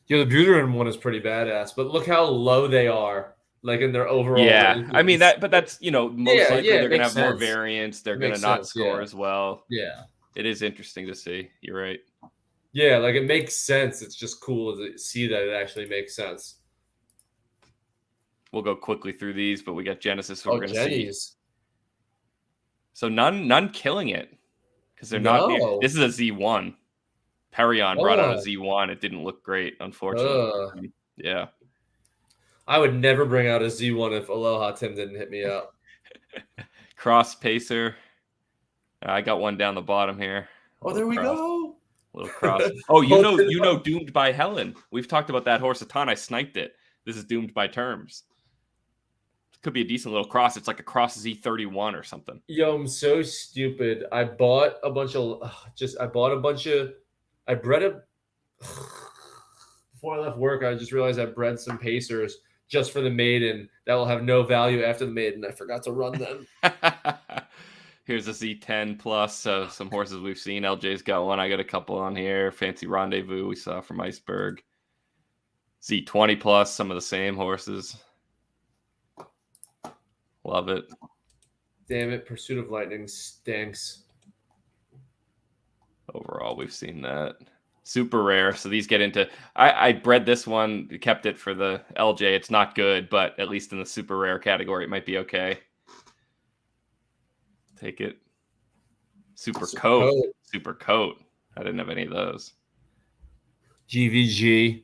Yeah, the Buterin one is pretty badass, but look how low they are. Like in their overall. Yeah, rankings. I mean but that's most likely they're gonna have more variance. They're gonna not score as well. Yeah, it is interesting to see. You're right. Yeah, like it makes sense. It's just cool to see that it actually makes sense. We'll go quickly through these, but we got Genesis. We're gonna see. So none killing it because they're not here. This is a Z1. Perion brought out a Z1. It didn't look great, unfortunately. Yeah. I would never bring out a Z1 if Aloha Tim didn't hit me up. Cross Pacer. I got one down the bottom here. Oh, there we go. Little cross. Oh, you know, Doomed by Helen. We've talked about that horse a ton. I sniped it. This is Doomed by Terms. It could be a decent little cross. It's like a cross Z31 or something. Yo, I'm so stupid. I bought a bunch of. I bred a. Before I left work, I just realized I bred some Pacers just for the maiden that will have no value after the maiden. I forgot to run them. Here's a Z10 plus. So some horses we've seen. LJ's got one. I got a couple on here. Fancy Rendezvous we saw from Iceberg. Z20 plus. Some of the same horses. Love it. Damn it. Pursuit of Lightning stinks. Overall, we've seen that. Super rare. So these get into... I bred this one, kept it for the LJ. It's not good, but at least in the super rare category, it might be okay. Take it. Super coat. Super coat. I didn't have any of those. GVG.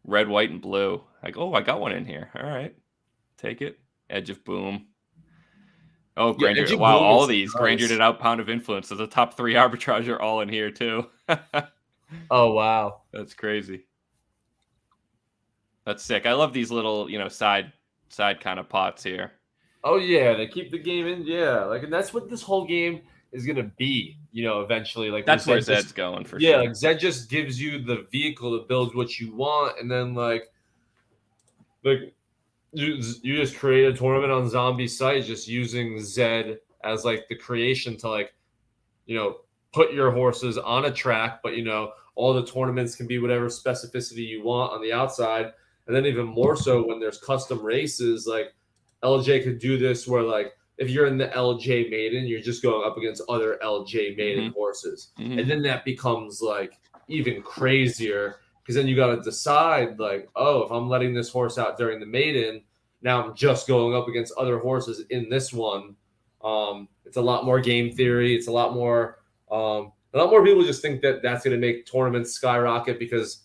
Red, white, and blue. I got one in here. All right. Take it. Edge of Boom. Oh, Granger. Yeah, wow, all of these. Nice. Granger did out Pound of Influence. So the top 3 arbitrage are all in here, too. Oh, wow. That's crazy. That's sick. I love these little, side kind of pots here. Oh, yeah. They keep the game in. Yeah. And that's what this whole game is going to be, eventually. That's where Zed's going for sure. Yeah, Zed just gives you the vehicle to build what you want. And then, you just create a tournament on Zombie site just using Zed as, the creation to, put your horses on a track, but all the tournaments can be whatever specificity you want on the outside. And then even more so when there's custom races, LJ could do this where if you're in the LJ maiden, you're just going up against other LJ maiden horses. Mm-hmm. And then that becomes even crazier because then you got to decide if I'm letting this horse out during the maiden, now I'm just going up against other horses in this one. It's a lot more game theory. It's a lot more people just think that that's going to make tournaments skyrocket because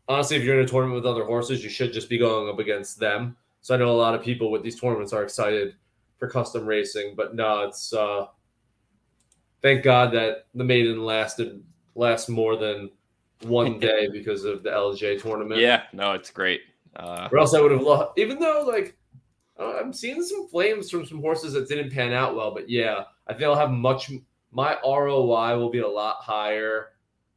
honestly, if you're in a tournament with other horses, you should just be going up against them. So I know a lot of people with these tournaments are excited for custom racing, but no, it's thank God that the maiden lasts more than one day because of the LJ tournament. Yeah, no, it's great. Or else I would have loved, even though I'm seeing some flames from some horses that didn't pan out well, but yeah, I think I'll have my ROI will be a lot higher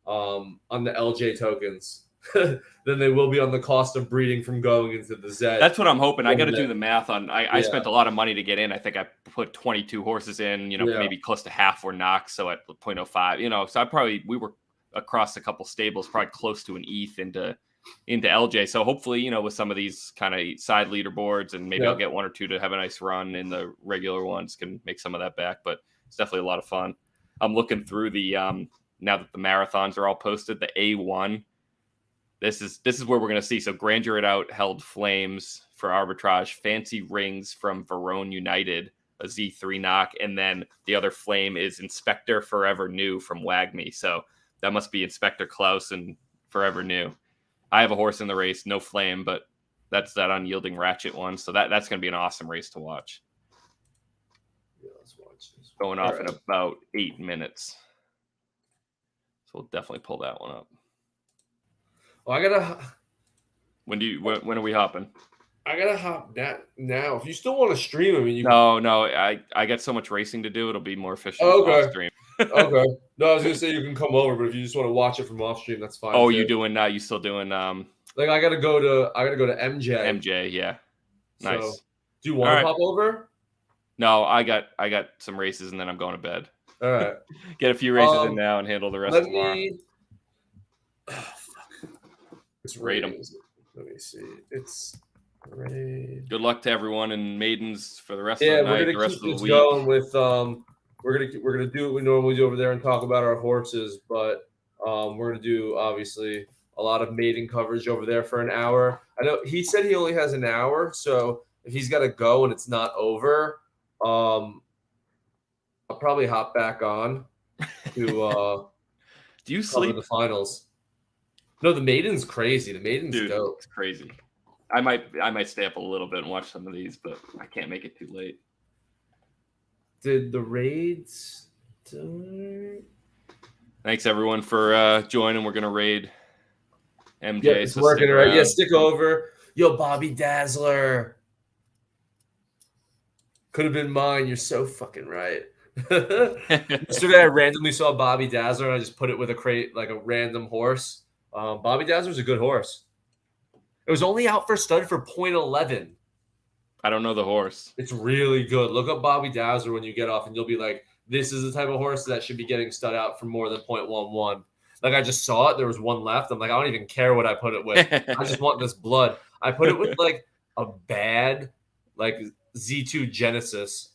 on the LJ tokens than they will be on the cost of breeding from going into the Zed. That's what I'm hoping. I got to do the math on. I spent a lot of money to get in. I think I put 22 horses in. Maybe close to half were knocks. So at 0.05, so we were across a couple stables, probably close to an ETH into LJ. So hopefully, with some of these kind of side leaderboards, and maybe I'll get one or two to have a nice run in the regular ones, can make some of that back. But it's definitely a lot of fun. I'm looking through the now that the marathons are all posted, the A1. This is where we're going to see. So Grandeur It Out held Flames for arbitrage, Fancy Rings from Verone United, a Z3 knock, and then the other flame is Inspector Forever New from Wagme. So that must be Inspector Klaus and Forever New. I have a horse in the race, no flame, but that's that unyielding ratchet one. So that's going to be an awesome race to watch. Yeah, let's watch this. Going off in about 8 minutes. So we'll definitely pull that one up. Well, I gotta. When are we hopping? I gotta hop now. If you still want to stream, I mean, you No. I got so much racing to do. It'll be more efficient off stream. Okay. No, I was gonna say you can come over, but if you just want to watch it from off stream, that's fine. Oh, you still doing like I gotta go to MJ. MJ, yeah. Nice. So, do you want to pop over? No, I got some races and then I'm going to bed. All right. Get a few races in now and handle the rest tomorrow. It's rate them. Let me see. It's raid. Good luck to everyone in maidens for the rest of the night, the rest of the week. Going with we're gonna do what we normally do over there and talk about our horses, but we're gonna do obviously a lot of maiden coverage over there for an hour. I know he said he only has an hour, so if he's got to go and it's not over, I'll probably hop back on to do you sleep the finals. No, the maiden's crazy. The maiden's dope. It's crazy. I might stay up a little bit and watch some of these, but I can't make it too late. Did the raids? Thanks everyone for joining. We're gonna raid MJ. Yeah, it's working right. Yeah, stick over. Yo, Bobby Dazzler. Could have been mine. You're so fucking right. Yesterday, I randomly saw Bobby Dazzler, and I just put it with a random horse. Bobby Dazzler's a good horse. It was only out for stud for 0.11. I don't know the horse. It's really good. Look up Bobby Dazzler when you get off, and you'll be like, this is the type of horse that should be getting stud out for more than 0.11. Like, I just saw it. There was one left. I'm like, I don't even care what I put it with. I just want this blood. I put it with, like, a bad, like, Z2 Genesis.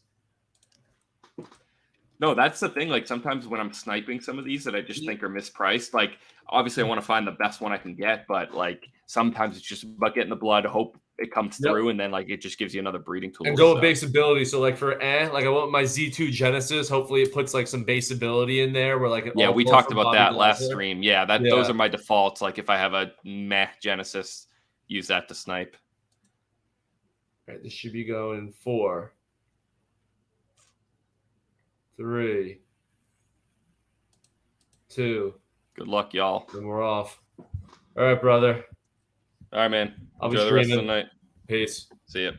No, that's the thing. Like, sometimes when I'm sniping some of these that I just think are mispriced, like, obviously I want to find the best one I can get, but, like, sometimes it's just about getting the blood, hope it comes through, and then, like, it just gives you another breeding tool. And go with base ability. So, like, for like, I want my Z2 Genesis. Hopefully it puts, like, some base ability in there where, like, we talked about that last stream. Yeah, those are my defaults. Like, if I have a meh Genesis, use that to snipe. All right, this should be going in 4, 3, 2. Good luck, y'all. Then we're off. All right, brother. All right, man. I'll be Enjoy the rest of the streaming. night. Peace. See ya.